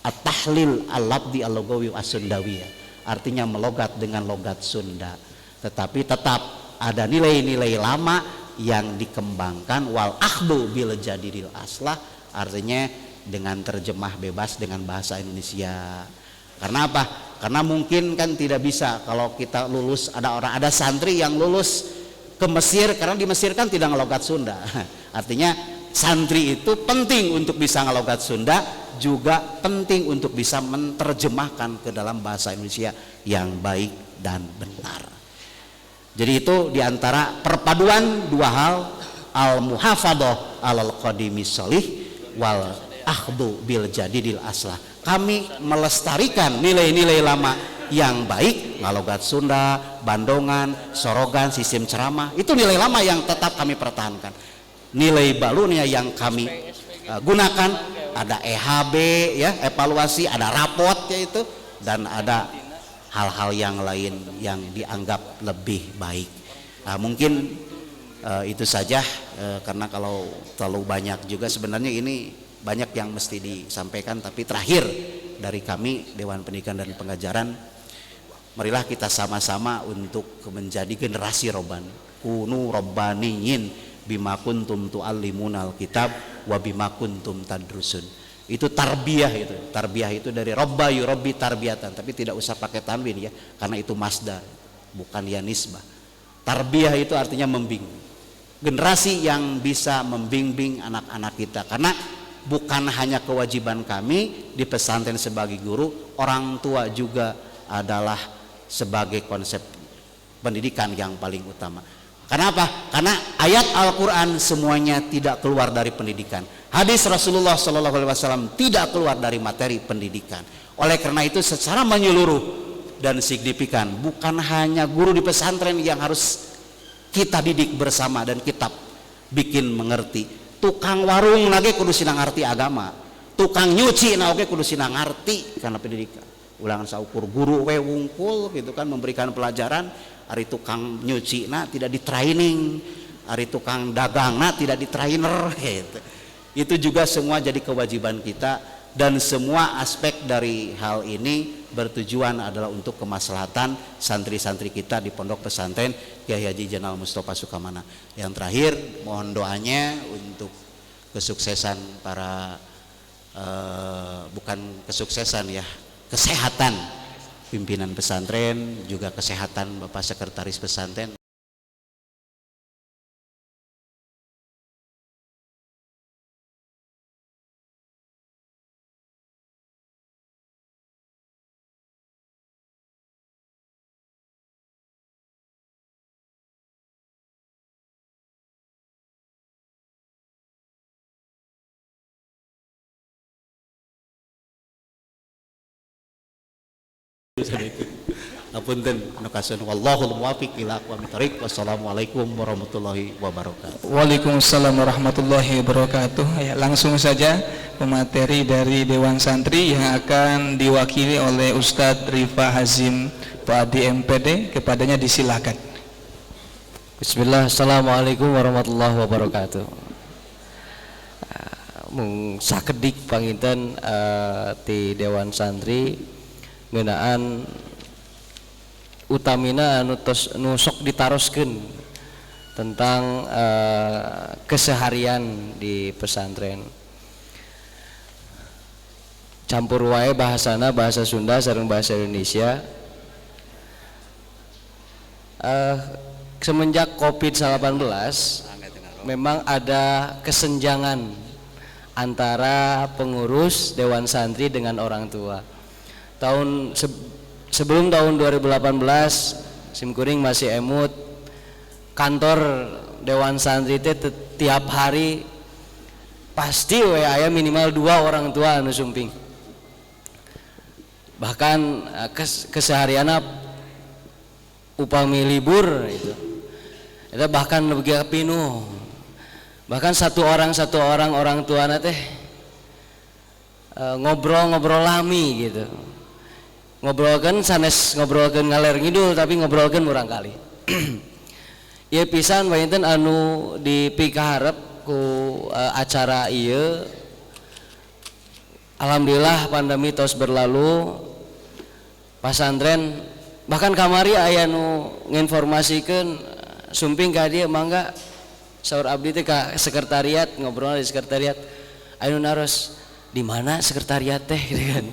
at-tahlil al-labdi al-lugawi as-sundawiyah, artinya melogat dengan logat Sunda, tetapi tetap ada nilai-nilai lama yang dikembangkan wal akhdhu bil jadidil aslah, artinya dengan terjemah bebas dengan bahasa Indonesia. Karena apa? Karena mungkin kan tidak bisa kalau kita lulus, ada santri yang lulus ke Mesir, karena di Mesir kan tidak ngelogat Sunda. Artinya santri itu penting untuk bisa ngelogat Sunda, juga penting untuk bisa menerjemahkan ke dalam bahasa Indonesia yang baik dan benar. Jadi itu diantara perpaduan dua hal, al-muhafadhah alal qadimi shalih wal akhdhu bil jadidil aslah. Kami melestarikan nilai-nilai lama yang baik, ngalogat Sunda, Bandongan, Sorogan, sistem ceramah, itu nilai lama yang tetap kami pertahankan. Nilai barunya yang kami gunakan ada EHB ya, evaluasi, ada rapot yaitu, dan ada hal-hal yang lain yang dianggap lebih baik. Mungkin itu saja, karena kalau terlalu banyak juga sebenarnya ini banyak yang mesti disampaikan, tapi terakhir dari kami Dewan Pendidikan dan Pengajaran, marilah kita sama-sama untuk menjadi generasi robban. Kunu robbaniyin bima kuntum tu'allimunal kitab wa bima kuntum tadrusun. Itu tarbiyah, itu dari robba yurabbi tarbiyatan, tapi tidak usah pakai tanwin ya, karena itu masdar bukan ya nisbah. Tarbiyah itu artinya membimbing, generasi yang bisa membimbing anak-anak kita, karena bukan hanya kewajiban kami di pesantren sebagai guru, orang tua juga adalah sebagai konsep pendidikan yang paling utama. Kenapa? Karena ayat Al-Quran semuanya tidak keluar dari pendidikan, hadis Rasulullah SAW tidak keluar dari materi pendidikan. Oleh karena itu secara menyeluruh dan signifikan, bukan hanya guru di pesantren yang harus kita didik bersama dan kita bikin mengerti. Tukang warung nage kudu sinang ngarti agama, tukang nyuci nage kudu sinang ngarti karena pendidikan. Ulangan saukur guru we wungkul gitu kan, memberikan pelajaran. Ari tukang nyuci na tidak di training, ari tukang dagang na tidak di trainer gitu. Itu juga semua jadi kewajiban kita, dan semua aspek dari hal ini bertujuan adalah untuk kemaslahatan santri-santri kita di pondok pesantren Kiai Haji Jainal Mustafa Sukamana. Yang terakhir, mohon doanya untuk kesuksesan para bukan kesuksesan ya, kesehatan pimpinan pesantren, juga kesehatan Bapak Sekretaris Pesantren. Apunten nukasun wallahul muwaffiq ila aqwamit thoriq. Wassalamualaikum warahmatullahi wabarakatuh. Waalaikumsalam warahmatullahi wabarakatuh. Ya, langsung saja pemateri dari Dewan Santri yang akan diwakili oleh Ustadz Rifa Hazim Padi MPD, kepadanya disilakan. Bismillah, assalamualaikum warahmatullahi wabarakatuh. Mung sakedik panginten ti Dewan Santri ngeunaan utamina anu tos nu sok ditaroskeun tentang keseharian di pesantren. Campur wae bahasana, bahasa Sunda sareng bahasa Indonesia. Semenjak COVID-19 memang ada kesenjangan antara pengurus Dewan Santri dengan orang tua. Sebelum tahun 2018 simkuring masih emut, kantor Dewan Santri itu tiap hari pasti aya minimal 2 orang tua anu sumping. Bahkan kesehariannya upami libur itu bahkan lebih pinuh. Bahkan satu orang orang tua teh ngobrol lami gitu. Ngobrolkeun sanes ngobrolkeun ngaler ngidul tapi ngobrolkeun murang kali. Ieu pisan painten anu dipikaharep ku acara ieu. Alhamdulillah pandemi tos berlalu. Pasantren bahkan kamari aya nu nginformasikeun sumping ka dieu mangga saur abdi teh ka sekretariat, ngobrol di sekretariat. Anu naros di mana sekretariat teh gitu kan.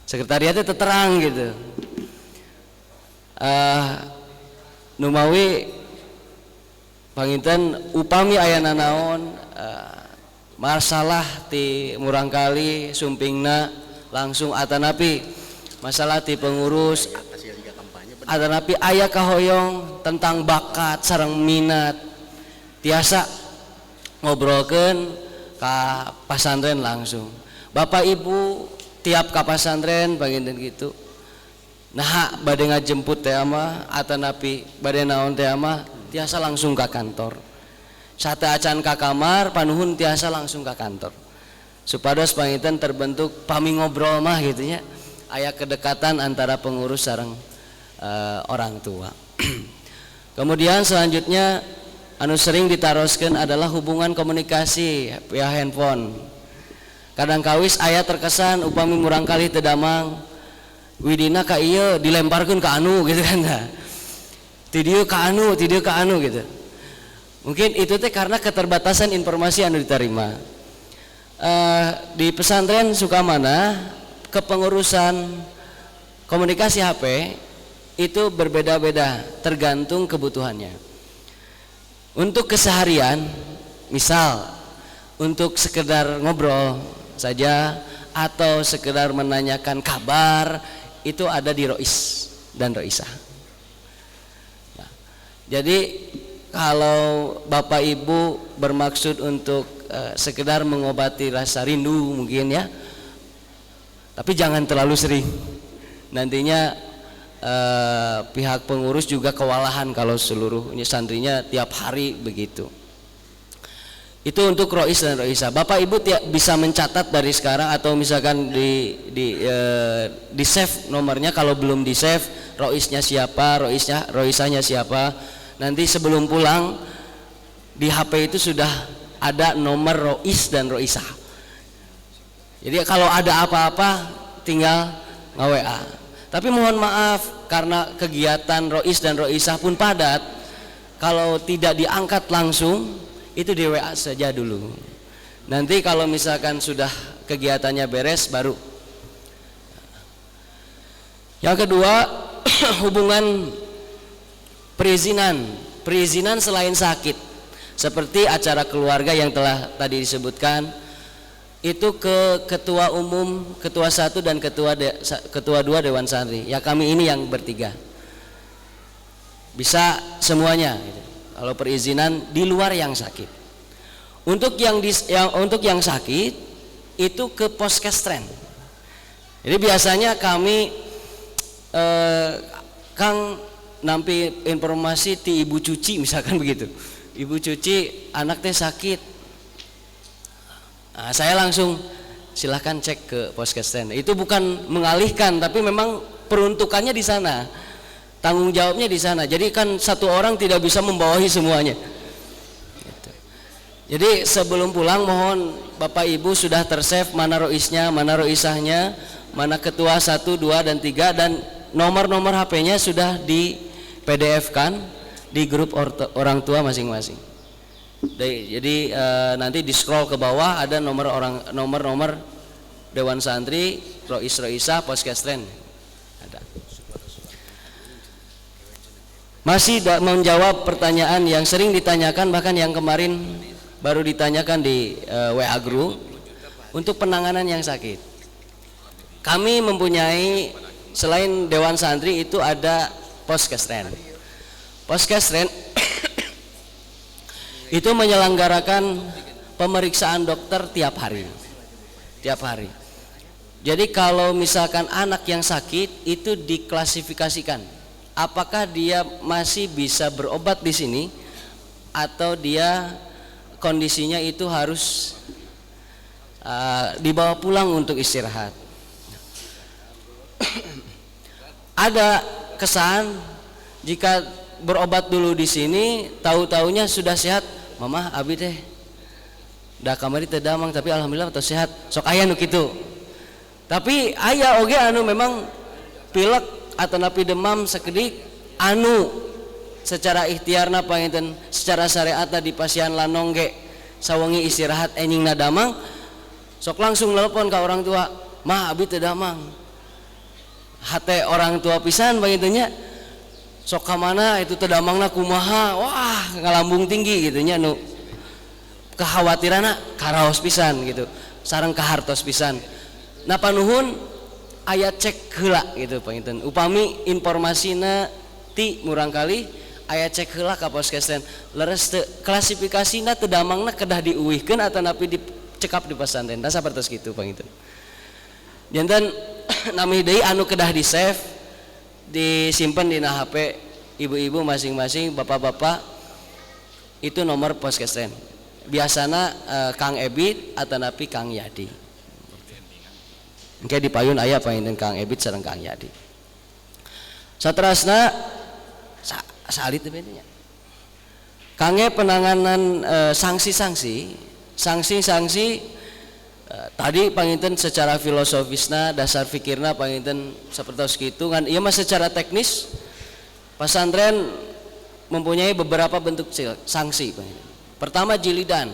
Sekretariatnya terang gitu. Numawi panginten upami aya nanaon masalah ti murang kali sumpingna langsung atanapi masalah ti pengurus atanapi aya kahoyong tentang bakat sareng minat tiasa ngobrolkeun ka pasantren langsung. Bapak Ibu tiap ka pasantren panginten gitu. Nah bade ngajemput teh mah atanapi bade naon teh mah tiasa langsung ka kantor. Sate acan ka kamar panuhun tiasa langsung ka kantor. Supados panginten terbentuk pami ngobrol mah gitu nya. Aya kedekatan antara pengurus sareng orang tua. Kemudian selanjutnya anu sering ditaroskeun adalah hubungan komunikasi via handphone. Kadang kawis aya terkesan upami murang kali teu damang widina ka ieu dilemparkeun ka anu gitu kan. Ti dieu ka anu gitu. Mungkin itu teh karena keterbatasan informasi anu diterima. Di pesantren Sukamana kepengurusan komunikasi HP itu berbeda-beda tergantung kebutuhannya. Untuk keseharian, misal untuk sekedar ngobrol saja atau sekedar menanyakan kabar, itu ada di Rois dan Roisah. Nah, jadi kalau Bapak Ibu bermaksud untuk sekedar mengobati rasa rindu mungkin ya, tapi jangan terlalu sering. Nantinya pihak pengurus juga kewalahan kalau seluruhnya santrinya tiap hari begitu. Itu untuk Rois dan Roisah. Bapak Ibu bisa mencatat dari sekarang atau misalkan di save nomornya kalau belum di save, Roisnya siapa, Roisahnya siapa. Nanti sebelum pulang di HP itu sudah ada nomor Rois dan Roisah. Jadi kalau ada apa-apa tinggal nge-WA. Tapi mohon maaf karena kegiatan Rois dan Roisah pun padat. Kalau tidak diangkat langsung itu di WA saja dulu. Nanti kalau misalkan sudah kegiatannya beres baru. Yang kedua hubungan perizinan selain sakit. Seperti acara keluarga yang telah tadi disebutkan. Itu ke ketua umum, ketua 1 dan ketua 2 Dewan Santri. Ya kami ini yang bertiga. Bisa semuanya gitu. Kalau perizinan di luar yang sakit. Untuk yang sakit itu ke Poskestren. Jadi biasanya kami Kang nampi informasi ti ibu cuci misalkan begitu. Ibu cuci anak teh sakit. Nah, saya langsung silahkan cek ke Poskestren. Itu bukan mengalihkan, tapi memang peruntukannya di sana, tanggung jawabnya di sana. Jadi kan satu orang tidak bisa membawahi semuanya. Jadi sebelum pulang mohon Bapak Ibu sudah tersave mana Roisnya, mana Roisahnya, mana ketua 1, 2, dan 3 dan nomor-nomor HP-nya sudah di PDF kan, di grup orang tua masing-masing. Jadi nanti di scroll ke bawah ada nomor Dewan Santri, Roisah, Poskestren. Ada. Masih menjawab pertanyaan yang sering ditanyakan, bahkan yang kemarin baru ditanyakan di WA Group untuk penanganan yang sakit. Kami mempunyai selain Dewan Santri itu ada Poskestren. Poskestren itu menyelenggarakan pemeriksaan dokter tiap hari. Jadi kalau misalkan anak yang sakit itu diklasifikasikan, apakah dia masih bisa berobat di sini atau dia kondisinya itu harus dibawa pulang untuk istirahat. Ada kesan jika berobat dulu di sini, tahu-taunya sudah sehat, mama abi teh dah kamari teh damang tapi alhamdulillah atau sehat, sok aya nu kitu. Tapi aya oge anu memang pilek atau napi demam sakedik anu secara ikhtiarna panginten secara syariatna di pasien lanong ge sawengi istirahat enjingna damang, sok langsung nelpon ka orang tua, mah abi teh damang. Hate orang tua pisan pangintennya, sok ka mana itu teh damangna kumaha, wah ngalambung tinggi gitu nya nu kekhawatiranna karaos pisan gitu, sareng kahartos pisan. Nah panuhun aya cek heula gitu panginten. Upami informasina ti murangkali aya cek heula ka Poskestren. Leres teu klasifikasina teu damangna kedah diuwihkeun atawa napi dicekap di pesantren. Da sapertos kitu panginten. Janten nami deui anu kedah di save disimpen dina HP ibu-ibu masing-masing, bapak-bapak itu nomor Poskestren. Biasana Kang Ebit atau napi Kang Yadi. Engke di payun aya panginten Kang Ebit sareng Kang Yadi. Saterasna salit teh nya. Kangge penanganan sanksi-sanksi tadi panginten secara filosofisna dasar fikirna panginten sapertos kitu kan ieu mah secara teknis pesantren mempunyai beberapa bentuk sanksi panginten. Pertama jilidan.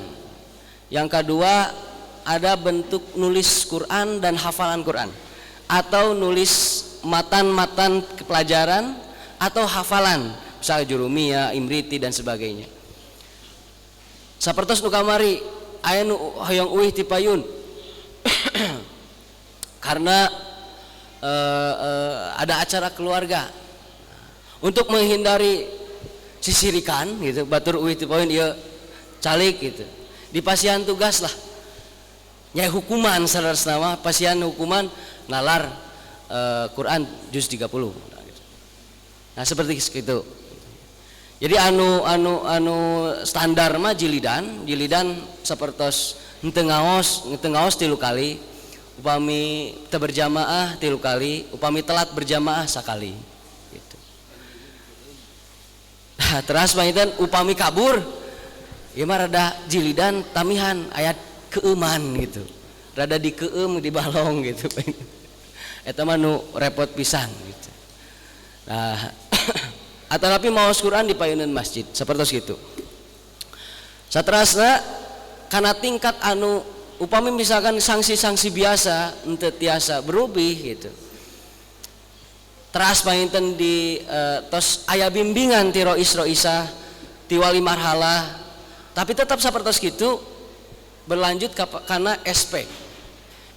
Yang kedua ada bentuk nulis Quran dan hafalan Quran atau nulis matan-matan pelajaran atau hafalan misalnya jurumiyah, imriti dan sebagainya. Sapertos nu kamari aya nu hoyong uih ti payun karena ada acara keluarga untuk menghindari sisirikan gitu batur uih ti payun ieu calik gitu dipasihan tugas lah nyai hukuman saudara mah pasian hukuman nalar Quran juz 30. Nah seperti itu. Jadi anu standar mah jilidan sapertos henteu ngaos 3 kali, upami teu berjamaah 3 kali, upami telat berjamaah sakali gitu. Nah, terus panginten upami kabur ieu mah rada jilidan tamihan ayat keuman gitu, rada dikeum di balong gitu. Eta mah nu repot pisan gitu. Nah, atanapi maos Quran di payuneun masjid sapertos kitu. Saterasna kana tingkat anu upami misalkan sanksi-sanksi biasa henteu tiasa berubih gitu. Teras panginten di tos aya bimbingan ti roisah ti wali marhalah, tapi tetap sapertos kitu berlanjut karena SP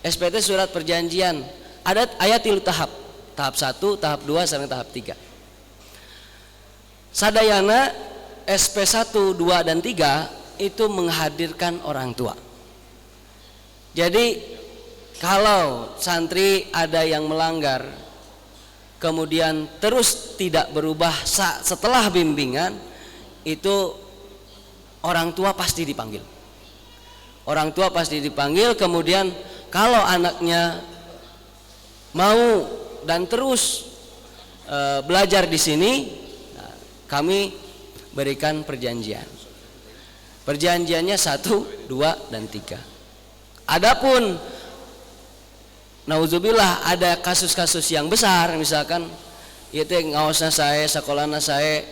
itu surat perjanjian ada ayat 3 tahap 1, tahap 2 sampai tahap 3. Sadayana SP 1, 2 dan 3 itu menghadirkan orang tua. Jadi kalau santri ada yang melanggar kemudian terus tidak berubah setelah bimbingan, itu orang tua pasti dipanggil. Orang tua pasti dipanggil, kemudian kalau anaknya mau dan terus belajar di sini, kami berikan perjanjian. Perjanjiannya 1, 2, dan 3. Adapun nauzubillah ada kasus-kasus yang besar, misalkan ieu teh ngaosna sae, sakolana sae,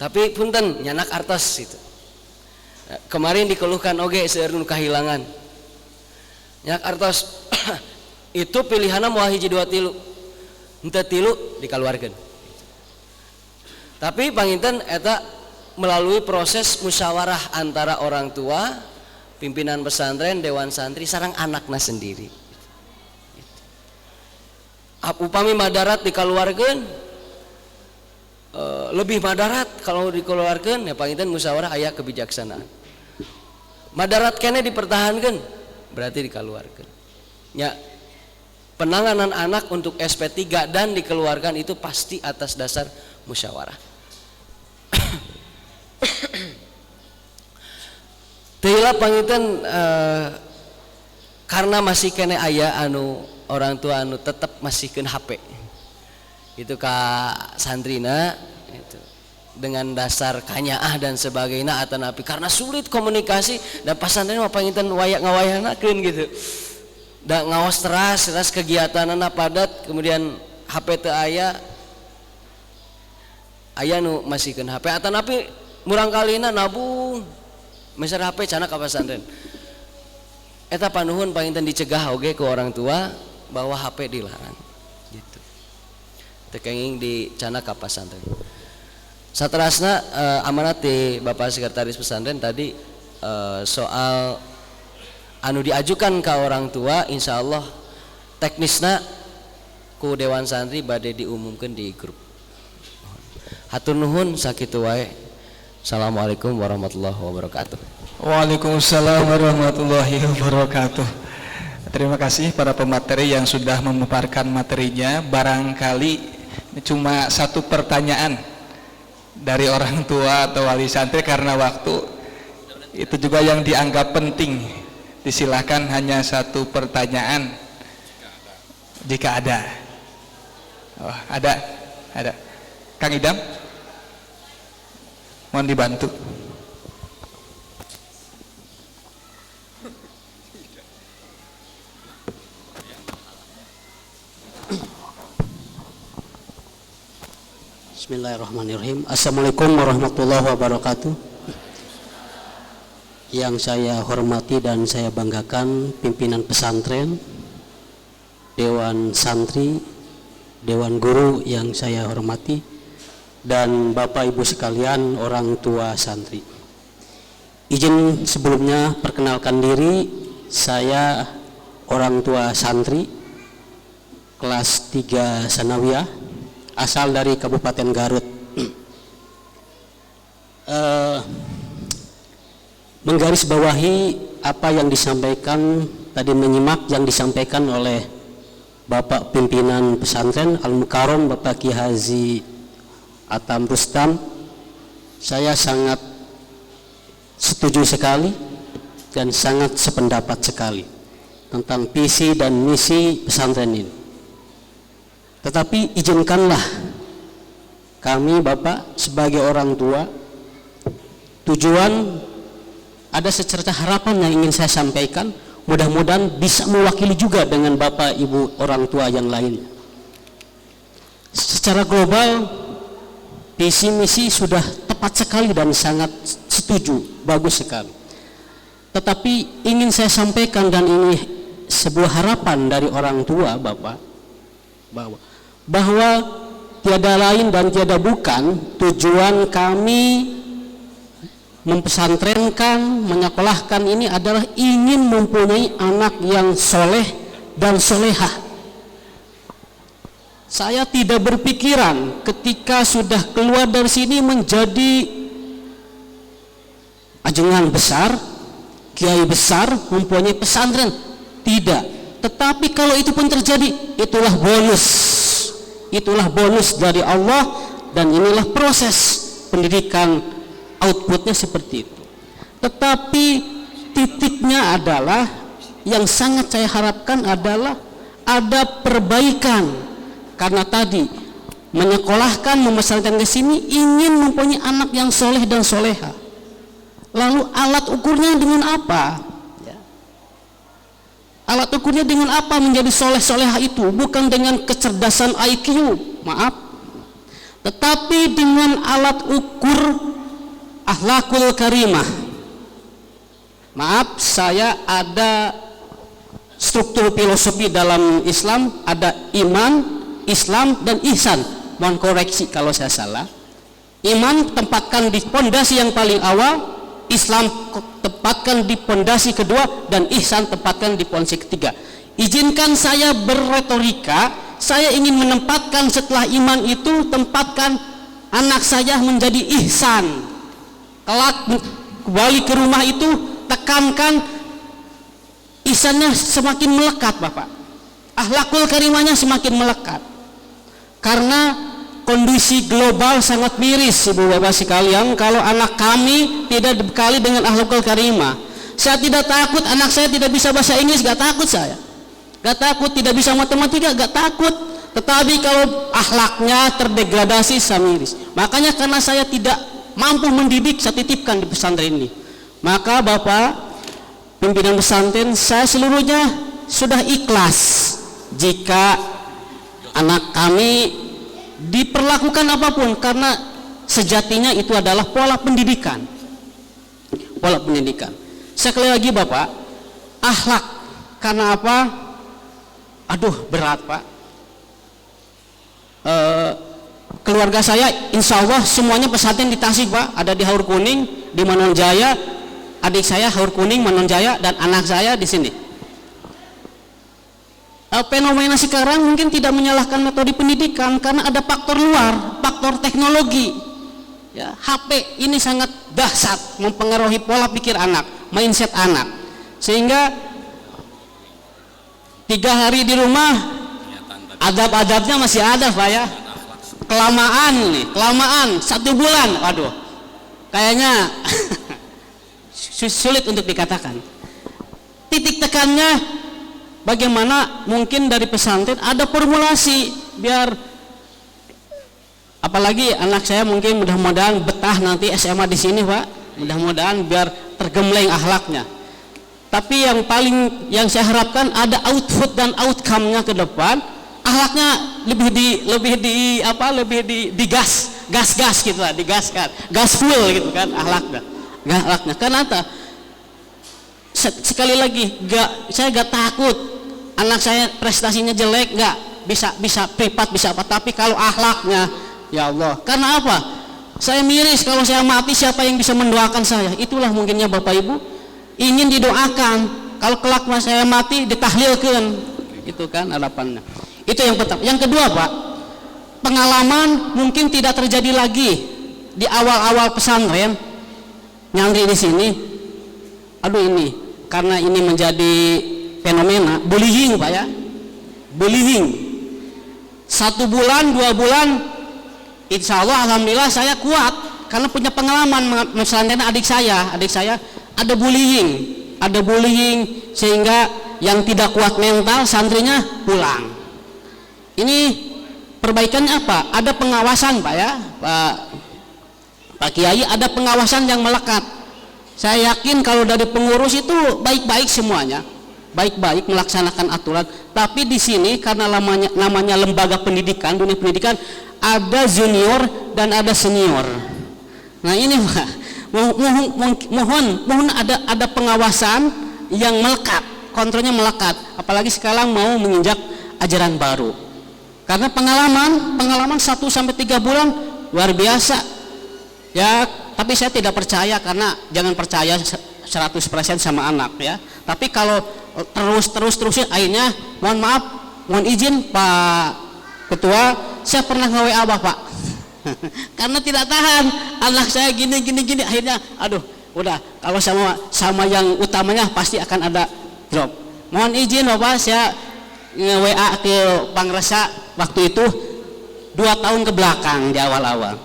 Tapi punten nyanak artos itu. Kemarin dikeluhkan oge seueur nu kahilangan. Nyanak artos itu pilihanna moal hiji dua tilu. Henteu tilu dikaluarkeun. Tapi panginten eta melalui proses musyawarah antara orang tua, pimpinan pesantren, dewan santri sareng anakna sendiri. Upami madarat dikaluarkeun lebih madarat kalau dikeluarkan ya panginten musyawarah aya kebijaksanaan. Madarat kene dipertahankan berarti dikeluarkan. Ya penanganan anak untuk SP3 dan dikeluarkan itu pasti atas dasar musyawarah. Teulah panginten karena masih kene aya anu orang tua anu tetap masihkeun HP. Itu ka santrina itu dengan dasar kanyaah dan sebagainya atanapi karena sulit komunikasi dan pasantren mah panginten wayak ngawayahnakeun gitu. Da ngawas teras kegiatanana padat kemudian HP teu aya nu masihkeun HP atanapi murangkalina nabung meser HP cana ka pasantren. Eta panuhun panginten dicegah oge ke orang tua bahwa HP dilarang gitu. Tekenging di cana ka pasantren. Saterasna amanat di Bapak Sekretaris Pesantren tadi soal anu diajukan ke orang tua insyaallah teknisna ku dewan santri bade diumumkeun di grup. Hatur nuhun sakitu wae. Assalamualaikum warahmatullahi wabarakatuh. Waalaikumsalam warahmatullahi wabarakatuh. Terima kasih para pemateri yang sudah memaparkan materinya. Barangkali cuma satu pertanyaan dari orang tua atau wali santri karena waktu itu juga yang dianggap penting. Disilahkan hanya satu pertanyaan jika ada. Oh, ada. Kang Idam, mohon dibantu. Bismillahirrahmanirrahim. Assalamualaikum warahmatullahi wabarakatuh. Yang saya hormati dan saya banggakan pimpinan pesantren, dewan santri, dewan guru yang saya hormati, dan Bapak Ibu sekalian orang tua santri. Izin sebelumnya perkenalkan diri, saya orang tua santri kelas 3 sanawiyah asal dari Kabupaten Garut. Menggarisbawahi apa yang disampaikan tadi, menyimak yang disampaikan oleh Bapak pimpinan pesantren Al-Mukarram Bapak Ki Haji Atam Rustam, saya sangat setuju sekali dan sangat sependapat sekali tentang visi dan misi pesantren ini. Tetapi izinkanlah kami Bapak sebagai orang tua, tujuan ada secerca harapan yang ingin saya sampaikan, mudah-mudahan bisa mewakili juga dengan Bapak Ibu orang tua yang lainnya. Secara global visi misi sudah tepat sekali dan sangat setuju, bagus sekali. Tetapi ingin saya sampaikan, dan ini sebuah harapan dari orang tua Bapak, bahwa tiada lain dan tiada bukan tujuan kami mempesantrenkan, menyekolahkan ini adalah ingin mempunyai anak yang soleh dan solehah. Saya tidak berpikiran ketika sudah keluar dari sini menjadi ajengan besar, kiai besar, mempunyai pesantren. Tidak. Tetapi kalau itu pun terjadi, itulah bonus. Itulah bonus dari Allah, dan inilah proses pendidikan, outputnya seperti itu. Tetapi titiknya adalah yang sangat saya harapkan adalah ada perbaikan, karena tadi menyekolahkan, membesarkan ke sini ingin mempunyai anak yang soleh dan soleha. Lalu alat ukurnya dengan apa? Alat ukurnya dengan apa menjadi soleh soleha itu? Bukan dengan kecerdasan IQ, maaf, tetapi dengan alat ukur akhlakul karimah. Maaf, saya ada struktur filosofi dalam Islam, ada iman, Islam, dan ihsan. Mohon koreksi kalau saya salah. Iman tempatkan di pondasi yang paling awal, Islam tempatkan di pondasi kedua, dan ihsan tempatkan di pondasi ketiga. Izinkan saya berretorika, saya ingin menempatkan setelah iman itu, tempatkan anak saya menjadi ihsan. Kelak kembali ke rumah itu, tekankan ihsannya semakin melekat, Bapak. Akhlakul karimahnya semakin melekat. Karena kondisi global sangat miris, Ibu Bapak sekalian, kalau anak kami tidak dibekali dengan akhlakul karimah. Saya tidak takut anak saya tidak bisa bahasa Inggris, gak takut saya. Gak takut, tidak bisa matematika, gak takut. Tetapi kalau akhlaknya terdegradasi, saya miris. Makanya karena saya tidak mampu mendidik, saya titipkan di pesantren ini. Maka Bapak pimpinan pesantren, saya seluruhnya sudah ikhlas jika anak kami diperlakukan apapun, karena sejatinya itu adalah pola pendidikan. Pola pendidikan. Sekali lagi Bapak, akhlak. Karena apa? Aduh, berat Pak. Keluarga saya insya Allah semuanya pesantren di Tasik Pak, ada di Haur Kuning, di Manonjaya. Adik saya Haur Kuning, Manonjaya, dan anak saya di sini. Fenomena sekarang mungkin tidak menyalahkan metode pendidikan, karena ada faktor luar, faktor teknologi. Ya, HP ini sangat dahsyat mempengaruhi pola pikir anak, mindset anak, sehingga 3 hari di rumah adab-adabnya masih ada Pak ya. Kelamaan nih, kelamaan 1 bulan, waduh, kayaknya sulit untuk dikatakan. Titik tekannya bagaimana mungkin dari pesantren ada formulasi biar, apalagi anak saya mungkin mudah-mudahan betah nanti SMA di sini Pak, mudah-mudahan biar tergembleng akhlaknya. Tapi yang saya harapkan ada output dan outcome-nya ke depan, akhlaknya lebih digas gitu lah, digaskan, gas full gitu kan akhlaknya. Karena apa? Sekali lagi, saya gak takut anak saya prestasinya jelek, gak bisa privat, bisa apa, tapi kalau akhlaknya, ya Allah, karena apa? Saya miris kalau saya mati, siapa yang bisa mendoakan saya? Itulah mungkinnya Bapak Ibu ingin didoakan, kalau kelak saya mati ditahlilkan, itu kan harapannya. Itu yang pertama. Yang kedua Pak, pengalaman mungkin tidak terjadi lagi di awal-awal pesantren nyantri di sini. Aduh, ini karena ini menjadi fenomena bullying Pak ya, bullying. 1 bulan 2 bulan, insya Allah alhamdulillah saya kuat karena punya pengalaman pesantren adik saya ada bullying sehingga yang tidak kuat mental santrinya pulang. Ini perbaikannya apa? Ada pengawasan Pak ya, Pak Kiai, ada pengawasan yang melekat. Saya yakin kalau dari pengurus itu baik-baik semuanya, baik-baik melaksanakan aturan. Tapi di sini karena namanya lembaga pendidikan, dunia pendidikan, ada junior dan ada senior. Nah ini Pak, mohon ada pengawasan yang melekat, kontrolnya melekat. Apalagi sekarang mau menginjak ajaran baru. Karena pengalaman 1-3 bulan luar biasa. Ya, tapi saya tidak percaya, karena jangan percaya 100% sama anak ya. Tapi kalau terusin akhirnya, mohon izin Pak Ketua, saya pernah nge-WA Bapak. Karena tidak tahan anak saya gini akhirnya aduh, udah kalau sama yang utamanya pasti akan ada drop. Mohon izin Bapak, saya nge-WA ke Pangresa waktu itu 2 tahun ke belakang di awal-awal.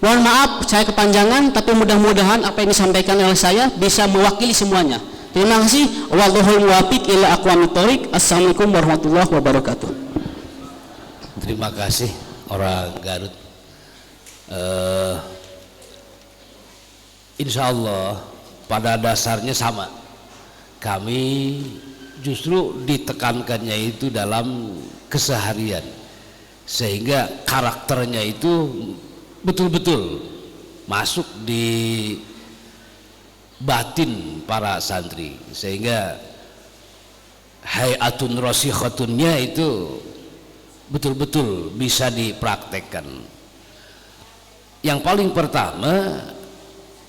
Mohon maaf saya kepanjangan, tapi mudah-mudahan apa yang disampaikan oleh saya bisa mewakili semuanya. Terima kasih. Wallahul muwaffiq ila aqwamit thoriq. Assalamualaikum warahmatullahi wabarakatuh. Terima kasih orang Garut. Insya Allah pada dasarnya sama. Kami justru ditekankannya itu dalam keseharian. sehingga karakternya itu betul-betul masuk di batin para santri, sehingga hayatun rasikhatunnya itu betul-betul bisa dipraktekkan. Yang paling pertama,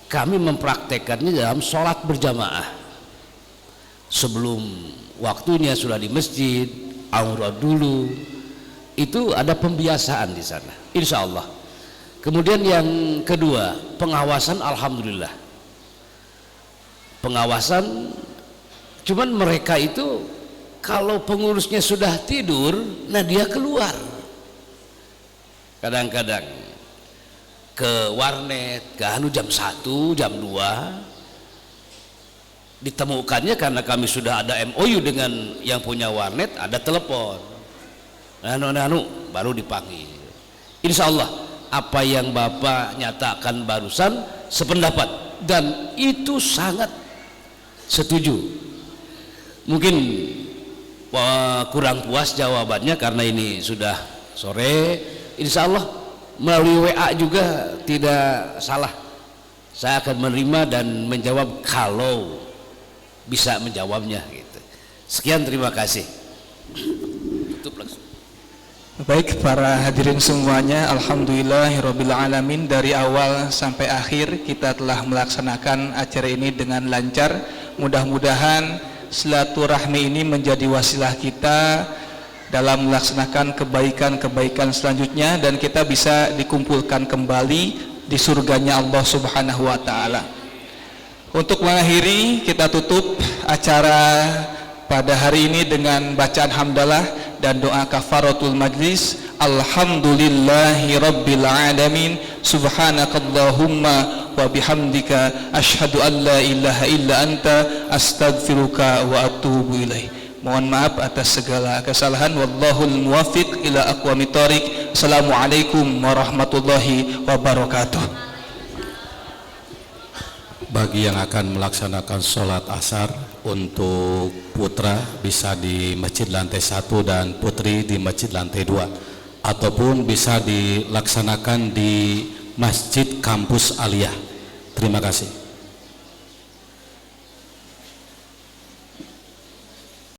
kami mempraktekkannya dalam sholat berjamaah. Sebelum waktunya sudah di masjid, aurat dulu, itu ada pembiasaan di sana, insya Allah. Kemudian yang kedua, pengawasan, alhamdulillah. Pengawasan, cuman mereka itu kalau pengurusnya sudah tidur, nah dia keluar. Kadang-kadang ke warnet, ke jam 1, jam 2. Ditemukannya karena kami sudah ada MOU dengan yang punya warnet, ada telepon. Baru dipanggil. Insya Allah apa yang Bapak nyatakan barusan sependapat, dan itu sangat setuju. Mungkin kurang puas jawabannya karena ini sudah sore. Insya Allah melalui WA juga tidak salah, saya akan menerima dan menjawab kalau bisa menjawabnya gitu. Sekian, terima kasih. Tutup langsung. Baik para hadirin semuanya, alhamdulillahirabbil alamin, dari awal sampai akhir kita telah melaksanakan acara ini dengan lancar. Mudah-mudahan silaturahmi ini menjadi wasilah kita dalam melaksanakan kebaikan-kebaikan selanjutnya, dan kita bisa dikumpulkan kembali di surganya Allah Subhanahu wa taala. Untuk mengakhiri, kita tutup acara pada hari ini dengan bacaan hamdalah dan doa kafaratul majlis. Alhamdulillahi rabbil alamin, subhanakallahumma wa bihamdika asyhadu an la ilaha illa anta astaghfiruka wa atubu ilaih. Mohon maaf atas segala kesalahan. Wallahul muwaffiq ila aqwamit thoriq. Assalamualaikum warahmatullahi wabarakatuh. Bagi yang akan melaksanakan sholat asar, untuk putra bisa di masjid lantai 1 dan putri di masjid lantai 2, ataupun bisa dilaksanakan di masjid kampus Aliyah. Terima kasih.